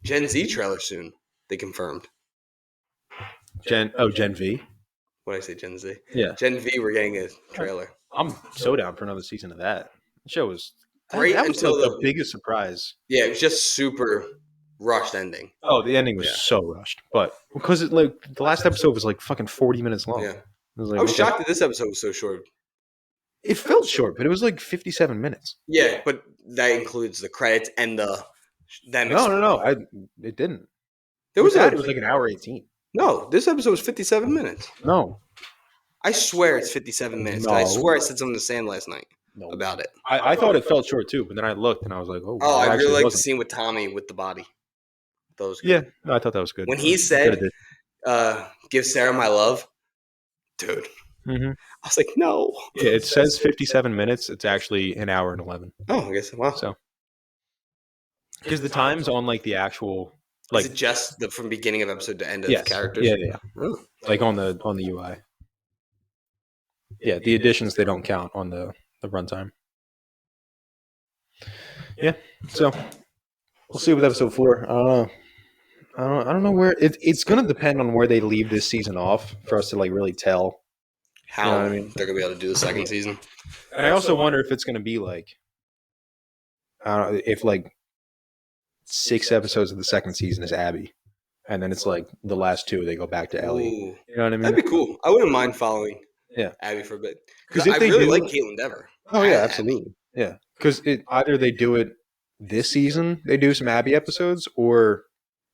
Gen Z trailer soon. They confirmed. Gen V? What did I say, Gen Z? Yeah. Gen V, we're getting a trailer. I'm so down for another season of that. The show was great until the biggest surprise. Yeah, it was just super rushed ending. Oh, the ending was so rushed. But because the last episode was like fucking 40 minutes long. Yeah. I was shocked that this episode was so short. It felt short, but it was like 57 minutes. Yeah, but that includes the credits and the... No. It didn't. It was like an hour 18. No, this episode was 57 minutes. No. I swear it's 57 minutes. No. I swear I said something to Sam last night about it. I thought it felt short too, but then I looked and I was like, oh. Oh, I really like the scene with Tommy with the body. Yeah, no, I thought that was good. When he said, give Sarah my love, dude. Mm-hmm. I was like, no. Yeah, it says 57 minutes. It's actually an hour and 11. Oh, I guess. Wow. So, because the times on like the actual, like, is it just from beginning of episode to end of characters? Yeah. Really? Like on the UI. Yeah, the additions they don't count on the runtime. Yeah, so we'll see with episode 4. I don't know where it's going to depend on where they leave this season off for us to like really tell how they're going to be able to do the second season. And I also wonder if it's going to be like, I don't know, if like 6 episodes of the second season is Abby, and then it's like the last 2 they go back to Ellie. Ooh. You know what I mean? That'd be cool. I wouldn't mind following Abby for a bit because I really like Caitlin Dever. Oh yeah, absolutely. Abby. Yeah, because either they do it this season, they do some Abby episodes, or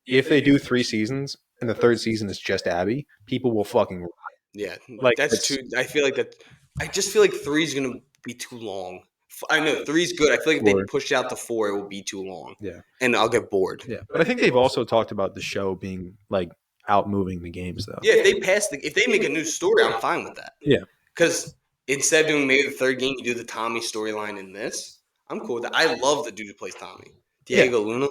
if they do 3 seasons and the 3rd season is just Abby, people will fucking riot. Yeah, like that's too. I feel like that. I just feel like 3 is gonna be too long. I know 3 is good. I feel like if they push it out to 4, it will be too long. Yeah, and I'll get bored. Yeah, but I think they've also talked about the show being like out moving the games though. Yeah, if they make a new story, I'm fine with that. Yeah, because instead of doing maybe the 3rd game, you do the Tommy storyline in this. I'm cool with that. I love the dude who plays Tommy, Diego Luna.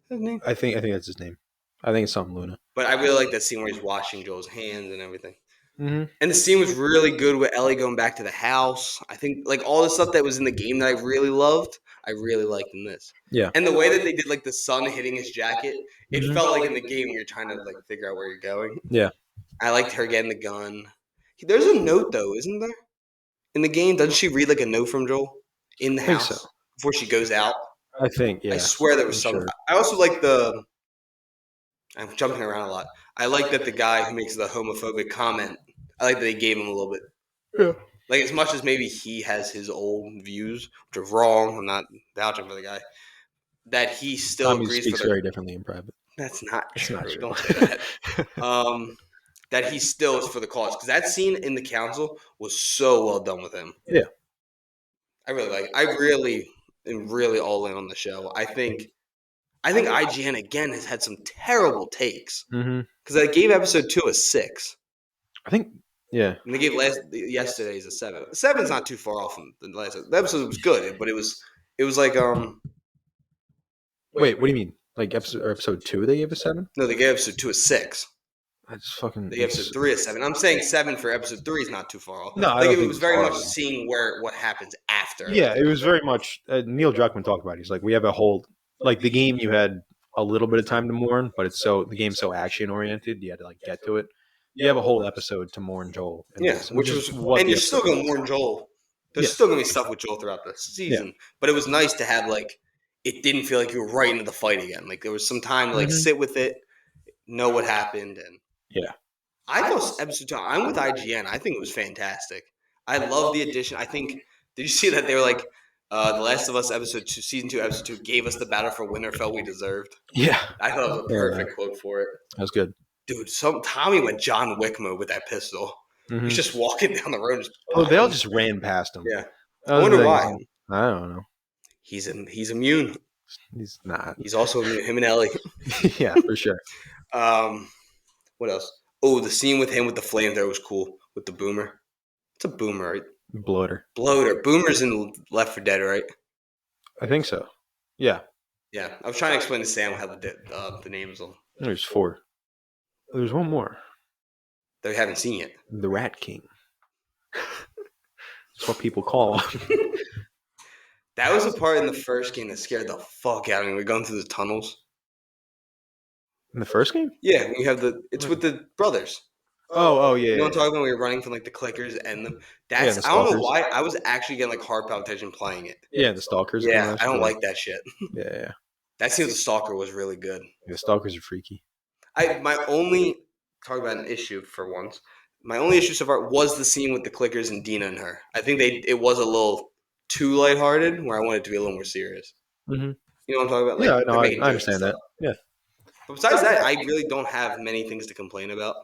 His name? I think that's his name. I think it's something Luna. But I really like that scene where he's washing Joel's hands and everything. Mm-hmm. And the scene was really good with Ellie going back to the house. I think like all the stuff that was in the game that I really loved, I really liked in this. Yeah. And the way that they did like the sun hitting his jacket, it felt like in the game you're trying to like figure out where you're going. Yeah. I liked her getting the gun. There's a note though, isn't there? In the game, doesn't she read like a note from Joel in the house before she goes out? I think, yeah. I swear there was something. Sure. I also like I'm jumping around a lot. I like that the guy who makes the homophobic comment, I like that they gave him a little bit. Yeah. Like, as much as maybe he has his old views, which are wrong, I'm not vouching for the guy, that he still agrees speaks very differently in private. That's not true. Not true. Don't say that. That he still is for the cause. Because that scene in the council was so well done with him. Yeah. I really am really all in on the show. I think IGN again has had some terrible takes because I gave episode 2 a 6. I think, yeah. And they gave yesterday's a 7. 7's not too far off from the last. The episode was good, but it was like Wait, what do you mean? Like episode 2 they gave a 7? No, they gave episode 2 a 6. I just fucking. They gave episode 3 a 7. I'm saying 7 for episode 3 is not too far off. No, I think it was very much seeing what happens after. Yeah, it was very much. Neil Druckmann talked about it. He's like, we have a whole. Like the game, you had a little bit of time to mourn, but the game's so action oriented, you had to like get to it. You have a whole episode to mourn Joel in this, which is was, what and the you're still episode going to was. mourn Joel. There's Yeah. still going to be stuff with Joel throughout the season, but it was nice to have like it didn't feel like you were right into the fight again. Like there was some time to like sit with it, know what happened, and I thought episode 2. I'm with IGN. I think it was fantastic. I love the addition. I think. Did you see that they were like, The Last of Us episode 2, season 2, episode 2 gave us the battle for Winterfell we deserved. Yeah, I thought it was a perfect quote for it. That was good, dude. Tommy went John Wick mode with that pistol. He's just walking down the road. They all just ran past him. Yeah, I wonder why. I don't know. He's immune. He's not. He's also immune. Him and Ellie. Yeah, for sure. What else? Oh, the scene with him with the flamethrower was cool. With the boomer. It's a boomer, right? Bloater. Boomer's in Left 4 Dead, right? I think so. Yeah. Yeah. I was trying to explain to Sam how the names are. There's 4. There's one more. That we haven't seen yet. The Rat King. That's what people call him. That was a part in the first game that scared the fuck out of me. We're going through the tunnels. In the first game? Yeah, we have it's with the brothers. Oh yeah. You know what I'm talking about? We were running from like the clickers and I don't know why. I was actually getting like heart palpitation playing it. Yeah, the stalkers. Yeah, I don't like that shit. Yeah. That scene with the stalker was really good. Yeah, the stalkers are freaky. Talk about an issue for once. My only issue so far was the scene with the clickers and Dina and her. I think it was a little too lighthearted where I wanted it to be a little more serious. Mm-hmm. You know what I'm talking about? Like, yeah, no, I understand that. Yeah. But besides that, I really don't have many things to complain about.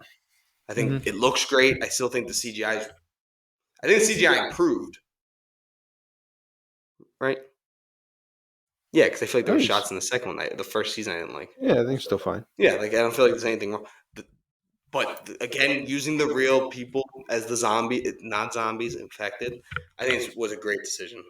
I think it looks great. I still think the CGI improved. Right? Yeah, because I feel like there were shots in the second one. The first season I didn't like. Yeah, I think it's still fine. Yeah, like I don't feel like there's anything wrong. But again, using the real people as the not zombies, infected, I think it was a great decision.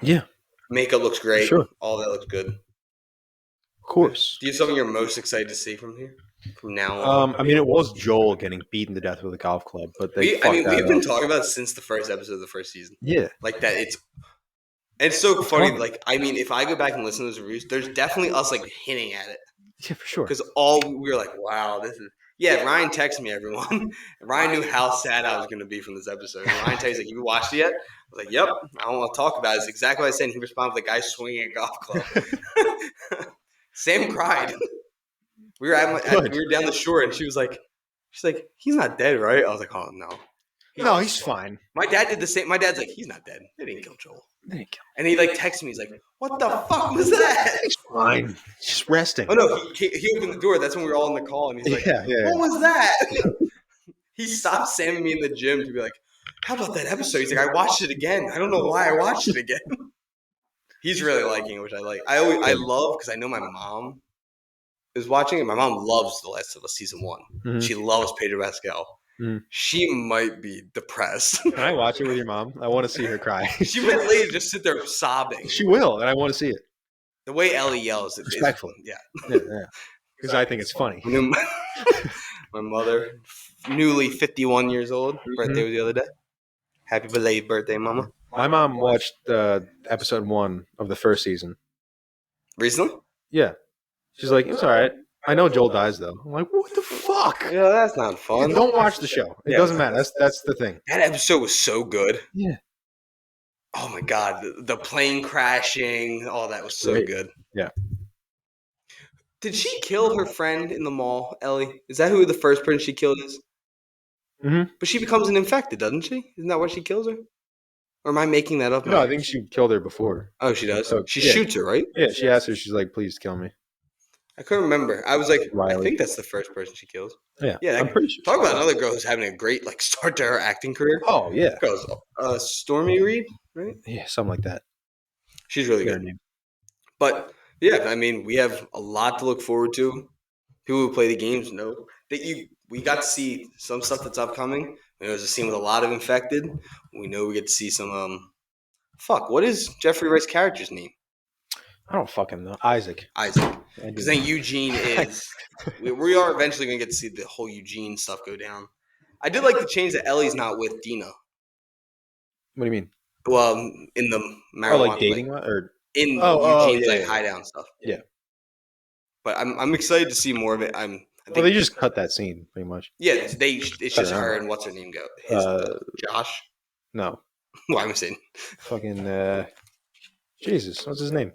Yeah. Makeup looks great. Sure. All that looks good. Of course. Do you have something you're most excited to see from here? From now on? I mean, it was Joel getting beaten to death with a golf club, but we've been talking about it since the first episode of the first season. Yeah. Like that, it's so funny. Like, I mean, if I go back and listen to those reviews, there's definitely us like hinting at it. Yeah, for sure. Because we were like, wow, this is. Yeah, Ryan texted me, everyone. Ryan knew how sad I was going to be from this episode. And Ryan texted, like, you watched it yet? I was like, yep. I don't want to talk about it. It's exactly what I said. And he responded with a guy swinging a golf club. Sam cried. We were down the shore, and she's like, he's not dead, right? I was like, oh, no. No, he's fine. My dad did the same. My dad's like, he's not dead. They didn't kill Joel. And he like texted me. He's like, what the fuck was that? He's fine. He's just resting. Oh, no. He opened the door. That's when we were all in the call. And he's like, what was that? He stopped Sam and me in the gym to be like, how about that episode? He's like, I watched it again. I don't know why I watched it again. He's really liking it, which I like. I love, because I know my mom is watching it. My mom loves The Last of Us Season 1. Mm-hmm. She loves Pedro Pascal. Mm. She might be depressed. Can I watch it with your mom? I want to see her cry. She would literally just sit there sobbing. She will, and I want to see it. The way Ellie yells. Respectful. Yeah. Because I think it's funny. My mother, newly 51 years old, birthday was the other day. Happy belated birthday, Mama. My mom watched episode 1 of the first season. Recently? Yeah. She's like, it's all right. I know Joel dies, though. I'm like, what the fuck? Yeah, that's not fun. Don't watch the show. It doesn't matter. That's the thing. That episode was so good. Yeah. Oh, my God. The plane crashing, all that was so good. Yeah. Did she kill her friend in the mall, Ellie? Is that who the first person she killed is? Mm-hmm. But she becomes an infected, doesn't she? Isn't that why she kills her? Or am I making that up? No, I think she killed her before. Oh, she does? So, she shoots her, right? Yeah, she asked her. She's like, please kill me. I couldn't remember. I was like, Riley. I think that's the first person she kills. Yeah, I'm pretty sure. Talk about another girl who's having a great start to her acting career. Oh, yeah. Girls, Stormy Reed, right? Yeah, something like that. She's really good. But, yeah, I mean, we have a lot to look forward to. People who play the games know that we got to see some stuff that's upcoming. There's a scene with a lot of infected. We know we get to see some, what is Jeffrey Wright's character's name? I don't fucking know. Isaac. Because then Eugene is... we are eventually going to get to see the whole Eugene stuff go down. I did like the change that Ellie's not with Dina. What do you mean? Well, in the marijuana... Oh, like dating? Or... In Eugene's hideout stuff. Yeah. but I'm excited to see more of it. Well, they just cut that scene pretty much. Yeah, it's just her and what's her name go? Josh? No. Why am I saying? Fucking Jesus, what's his name?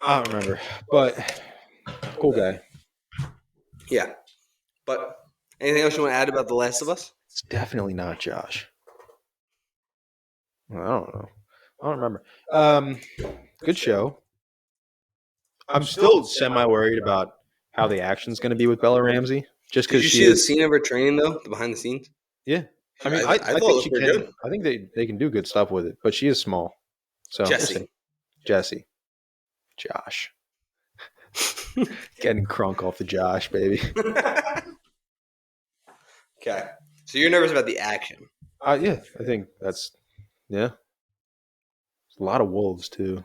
I don't remember, but cool guy. Yeah, but anything else you want to add about The Last of Us? It's definitely not Josh. I don't know. I don't remember. Good show. I'm still semi-worried about how the action's going to be with Bella Ramsey. Just because Did you see the scene of her training though, the behind the scenes? Yeah, I mean, I I thought it think was she pretty can. good. I think they can do good stuff with it, but she is small. So Jesse. Josh, getting crunk off the Josh, baby. Okay, so you're nervous about the action? Yeah, I think that's There's a lot of wolves too.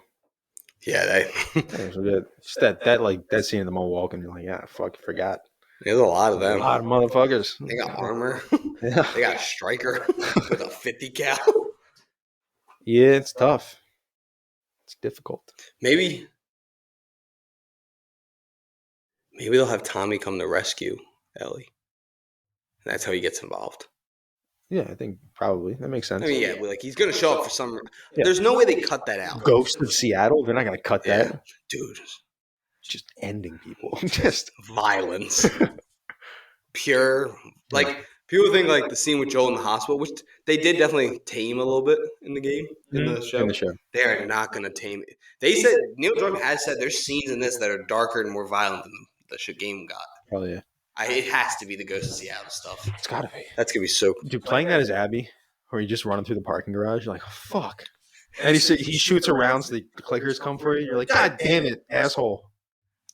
Yeah, Just that scene in the mall walking, you're like, yeah, fuck, forgot. There's a lot of them. A lot of motherfuckers. They got armor. Yeah. They got a striker with a 50 cal. Yeah, it's tough. It's difficult. Maybe they'll have Tommy come to rescue Ellie. And that's how he gets involved. Yeah, I think probably that makes sense. I mean, yeah, like he's gonna show up for some. Yeah. There's no way they cut that out. Ghost of Seattle. They're not gonna cut that, dude. Just ending people. Just violence. Pure. Like people think like the scene with Joel in the hospital, which they did definitely tame a little bit in the game in the show. They are not gonna tame it. They said Neil Druckmann has said there's scenes in this that are darker and more violent than the game got. Probably yeah. It has to be the Ghost of Seattle stuff. It's gotta be. That's gonna be so cool. Dude, playing that as Abby, where you just running through the parking garage, you're like, oh, fuck. And he shoots around so the clickers come for you. You're like, God damn it, asshole.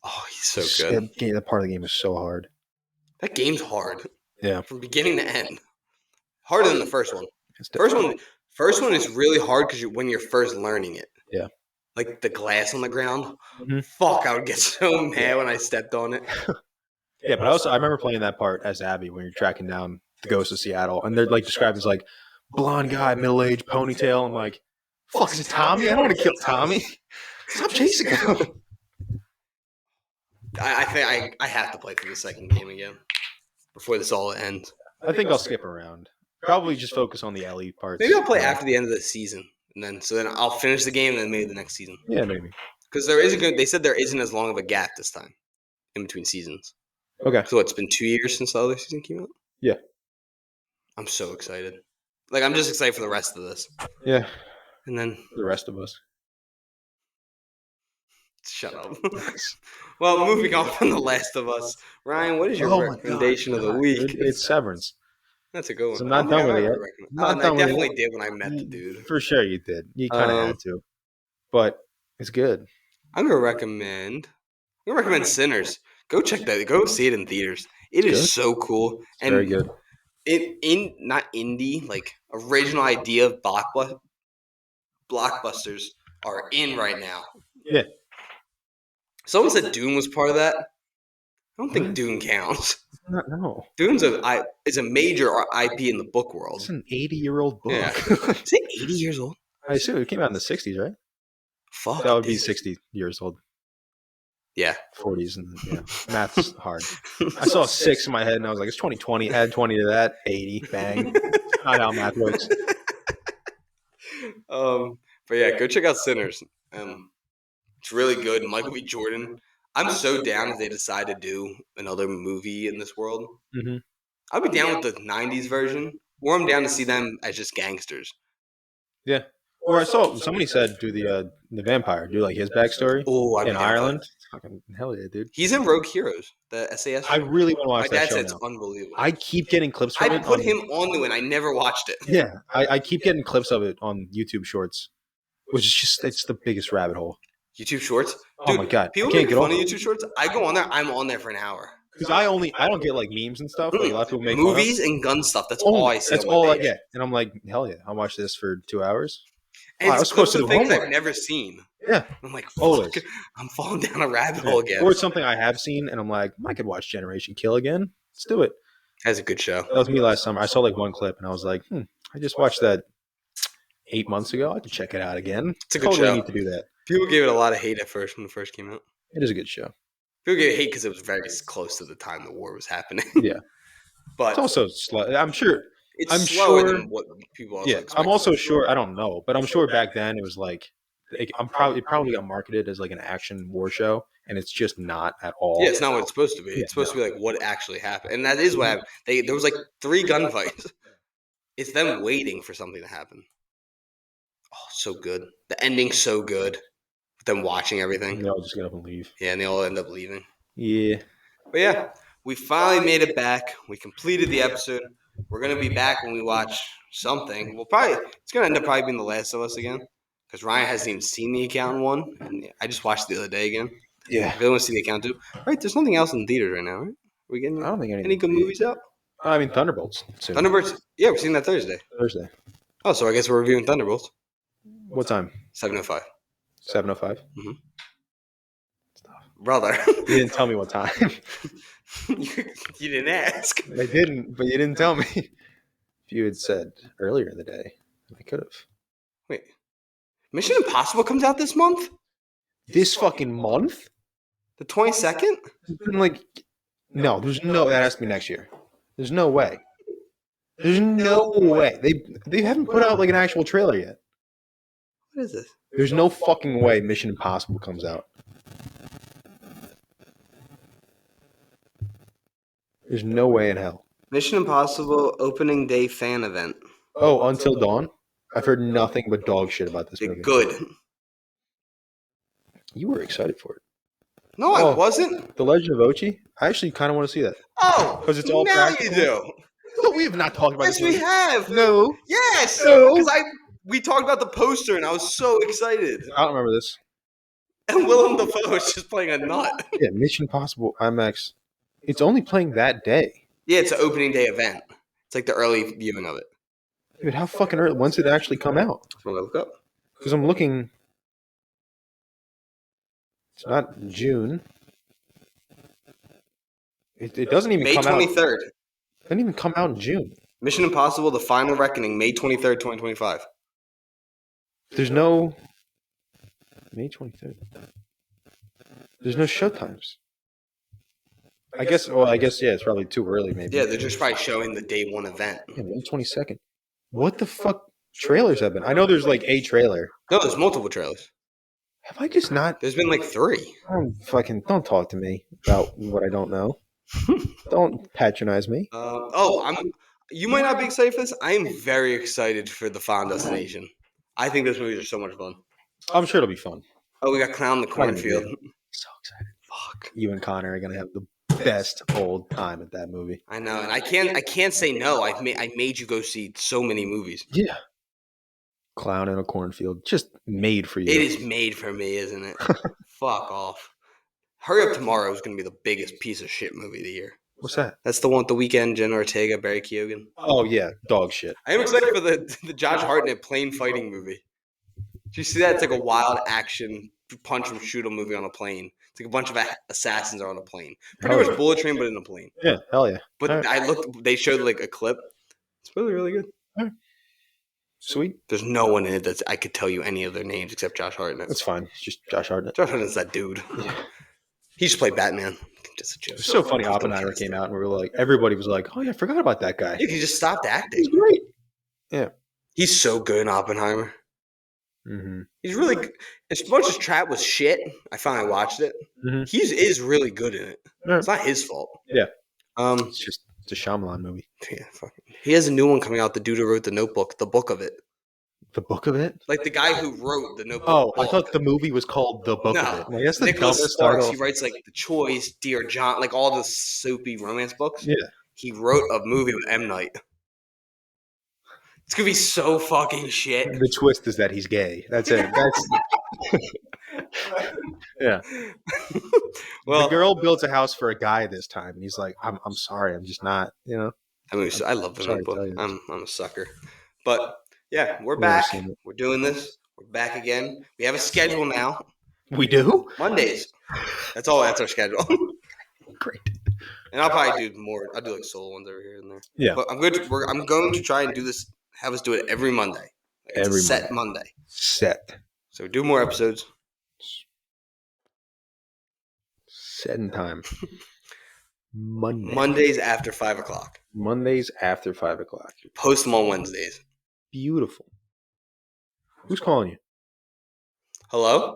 Oh, he's so good. That part of the game is so hard. That game's hard. Yeah. From beginning to end. Harder than the first one. First one is really hard because when you're first learning it. Yeah. Like the glass on the ground. Mm-hmm. Fuck, I would get so mad when I stepped on it. Yeah, but I remember playing that part as Abby when you're tracking down the Ghost of Seattle, and they're like described as like blonde guy, middle-aged, ponytail. I'm like, fuck, is it Tommy? I don't want to kill Tommy. Stop chasing him. I think I have to play through the second game again before this all ends. I think I'll skip around. Probably just focus on the Ellie parts. Maybe I'll play after the end of the season, and then I'll finish the game and then maybe the next season. Yeah, maybe. Because they said there isn't as long of a gap this time in between seasons. Okay. So it's been 2 years since the other season came out? Yeah. I'm so excited. Like, I'm just excited for the rest of this. Yeah. And then the rest of us. Shut up. Well, moving on from The Last of Us. Ryan, what is your recommendation of the week? It's Severance. That's a good one. So I'm not done with it yet. I definitely did when I met the dude. For sure you did. You kind of had to. But it's good. I'm going to recommend Sinners. Go check that. Go see it in theaters. It is so cool. It's very good. In not indie, like original idea of blockbusters are in right now. Yeah. Someone said Dune was part of that. I don't think Dune counts. No. Dune's is a major IP in the book world. It's an 80-year-old book. Yeah. Is it 80 years old? I assume it came out in the 60s, right? Fuck. That would be 60 years old. Yeah. 40s. And yeah. Math's hard. I saw 6 in my head and I was like, it's 2020. Add 20 to that. 80. Bang. Not how math works. But yeah, go check out Sinners. It's really good. Michael B. Jordan. I'm so down if they decide to do another movie in this world. Mm-hmm. I'll be down with the 90s version, or I'm down to see them as just gangsters. Yeah. Or I saw somebody said do the vampire, do like his backstory in Ireland. Fucking hell yeah, dude. He's in Rogue Heroes, the SAS show. I really want to watch that show. My dad said it's unbelievable. I keep getting clips from it. I put him on to it. I never watched it. Yeah, I keep getting clips of it on YouTube Shorts, which is just it's the biggest rabbit hole. YouTube Shorts? Dude, oh my god! People make fun of YouTube Shorts. I go on there. I'm on there for an hour. Because I don't get like memes and stuff. Like a lot of people make movies and gun stuff. That's all I see. That's all I get, and I'm like, hell yeah! I'll watch this for 2 hours. And it's close to things I've never seen. Yeah, I'm like, fuck, I'm falling down a rabbit hole again. Or it's something I have seen, and I'm like, I could watch Generation Kill again. Let's do it. That's a good show. That was me last summer. I saw like one clip, and I was like, I just watched that 8 months ago. I could check it out again. It's a good show. Need to do that. People gave it a lot of hate at first when it first came out. It is a good show. People gave it hate because it was very close to the time the war was happening. Yeah. But It's also slow. I'm sure. it's I'm slower sure. than what people also Yeah, expect. I'm also sure. I don't know, but I'm sure back then it was like it probably got marketed as like an action war show, and it's just not at all. Yeah, it's not what it's supposed to be. Yeah, It's supposed to be like what actually happened, and that is what happened. There was like 3 gunfights. It's them waiting for something to happen. Oh, so good. The ending's so good. Them watching everything. They all just get up and leave. Yeah, and they all end up leaving. Yeah. But yeah, we finally made it back. We completed the episode. We're gonna be back when we watch something. It's gonna end up probably being The Last of Us again, because Ryan hasn't even seen The Accountant one, and I just watched it the other day again. Yeah. If they want to see The Accountant too, right? There's nothing else in theaters right now, right? Are we getting I don't think any good movies out? I mean, Thunderbolts. Soon. Thunderbirds. Yeah, we're seeing that Thursday. Thursday. Oh, so I guess we're reviewing Thunderbolts. What time? 7:05. 7:05. Brother, You didn't tell me what time. you didn't ask. I didn't, but you didn't tell me. If you had said earlier in the day, I could have. Wait, Mission Impossible comes out this month? This fucking month? The 22nd? It's been like, no, there's no. That has to be next year. There's no way. There's no way. They haven't put out like an actual trailer yet. What is this? There's no fucking way Mission Impossible comes out. There's no way in hell. Mission Impossible opening day fan event. Oh, Until Dawn? I've heard nothing but dog shit about this movie. Good. You were excited for it. No, I wasn't. The Legend of Ochi? I actually kind of want to see that. Oh, because it's all now practical. you do. No, we have not talked about Yes, this movie. we have. No. Yes. No. Because we talked about the poster and I was so excited. I don't remember this. And Willem Dafoe is just playing a nut. Yeah, Mission Impossible IMAX. It's only playing that day. Yeah, it's an opening day event. It's like the early viewing of it. Dude, how fucking early? When's it actually come out? I'm gonna look up. Because I'm looking. It's not June. It doesn't even May come out. May 23rd. It doesn't even come out in June. Mission Impossible: The Final Reckoning, May 23rd, 2025. There's no May 23rd. There's no showtimes. I guess yeah, it's probably too early maybe. Yeah, they're just probably showing the day one event. Yeah, May 22nd. What the fuck trailers have been? I know there's like a trailer. No, there's multiple trailers. Have I just not? There's been like 3. Don't talk to me about what I don't know. Don't patronize me. You might not be excited for this. I am very excited for The Final Destination. I think those movies are so much fun. I'm sure it'll be fun. Oh, we got Clown in the Cornfield. So excited. Fuck. You and Connor are gonna have the best old time at that movie. I know, and I can't say no. I made you go see so many movies. Yeah. Clown in a Cornfield, just made for you. It is made for me, isn't it? Fuck off. Hurry Up Tomorrow is going to be the biggest piece of shit movie of the year. What's that? That's the one with The Weeknd, Jenna Ortega, Barry Keoghan. Oh yeah, dog shit. I am excited for the Josh Hartnett plane fighting movie. Did you see that? It's like a wild action punch and shoot 'em movie on a plane. It's like a bunch of assassins are on a plane. Pretty much Bullet Train, but in a plane. Yeah, hell yeah. But they showed like a clip. It's really, really good. Right. Sweet. There's no one in it that I could tell you any of their names except Josh Hartnett. That's fine. It's just Josh Hartnett. Josh Hartnett's that dude. Yeah. He just played Batman. Just a joke. It's so funny. Oppenheimer came out and we were like, everybody was like, "Oh yeah, I forgot about that guy." Yeah, he just stopped acting. He's great. Yeah. He's so good in Oppenheimer. Mm-hmm. He's really good. As much as Trap was shit, I finally watched it. Mm-hmm. He is really good in it. Yeah. It's not his fault. Yeah. It's a Shyamalan movie. Yeah, he has a new one coming out. The dude who wrote The Notebook, the book of it. The book of it? Like the guy who wrote The Notebook. Oh, I thought the movie was called The Book of It. Like, that's the Nicholas dumbest Sparks. title. He writes like The Choice, Dear John, like all the soapy romance books. Yeah. He wrote a movie with M. Night. It's gonna be so fucking shit. The twist is that he's gay. That's it. That's yeah. Well, the girl built a house for a guy this time, and he's like, "I'm sorry, I'm just not." You know. I mean, I love The Notebook. I'm a sucker. But yeah, we're back. We're doing this. We're back again. We have a schedule now. We do? Mondays. That's all. That's our schedule. Great. And I'll probably do more. I'll do like solo ones over here and there. Yeah. But I'm going to try and do this. Have us do it every Monday. It's every set Monday. Set. So do more episodes. Setting time. Mondays after 5 o'clock. Mondays after 5 o'clock. Post them on Wednesdays. Beautiful. Who's calling you? Hello?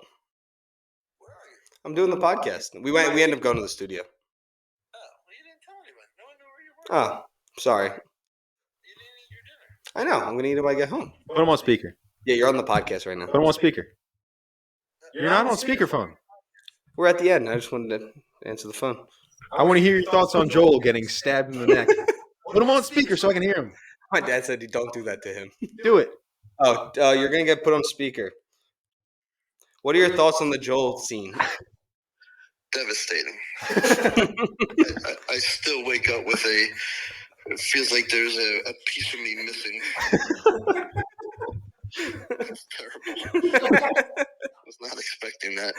I'm doing the podcast. We ended up going to the studio. Oh, sorry. I know. I'm going to eat it when I get home. Put him on speaker. Yeah, you're on the podcast right now. Put him on speaker. You're not on speakerphone. We're at the end. I just wanted to answer the phone. I want to hear your thoughts on Joel getting stabbed in the neck. Put him on speaker so I can hear him. My dad said you don't do that to him. Do it. Oh, you're going to get put on speaker. What are your thoughts on the Joel scene? Devastating. I still wake up with it feels like there's a piece of me missing. It's terrible. I was not expecting that.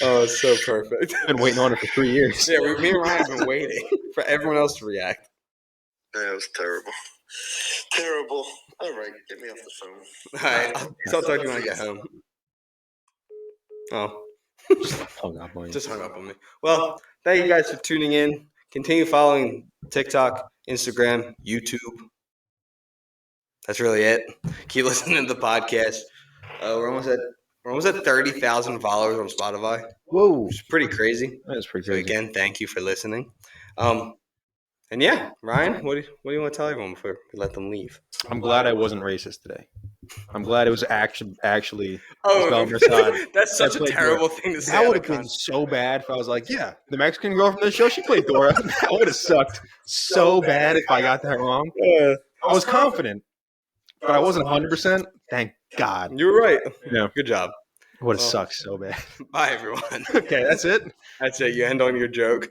Oh, it's so perfect. I've been waiting on it for 3 years. Yeah, me and Ryan have been waiting for everyone else to react. Yeah, it was terrible. Terrible. All right, get me off the phone. All right, I'll talk to you when I get home. Oh. Just hung up on me. Well, thank you guys for tuning in. Continue following TikTok, Instagram, YouTube. That's really it. Keep listening to the podcast. We're almost at 30,000 followers on Spotify. Whoa, Which is pretty crazy. that is pretty So crazy. again, thank you for listening. And yeah, Ryan, what do you want to tell everyone before we let them leave? I'm glad I wasn't racist today. I'm glad it was actually Oh, development side. that's such a played terrible thing to say. That would have been so bad if I was like, yeah, the Mexican girl from the show, she played Dora. That would have sucked so bad if I got that wrong. I was confident, but I wasn't 100%. Thank God. You were right. Yeah. Good job. It would have sucked so bad. Bye, everyone. Okay, that's it. That's it. You end on your joke.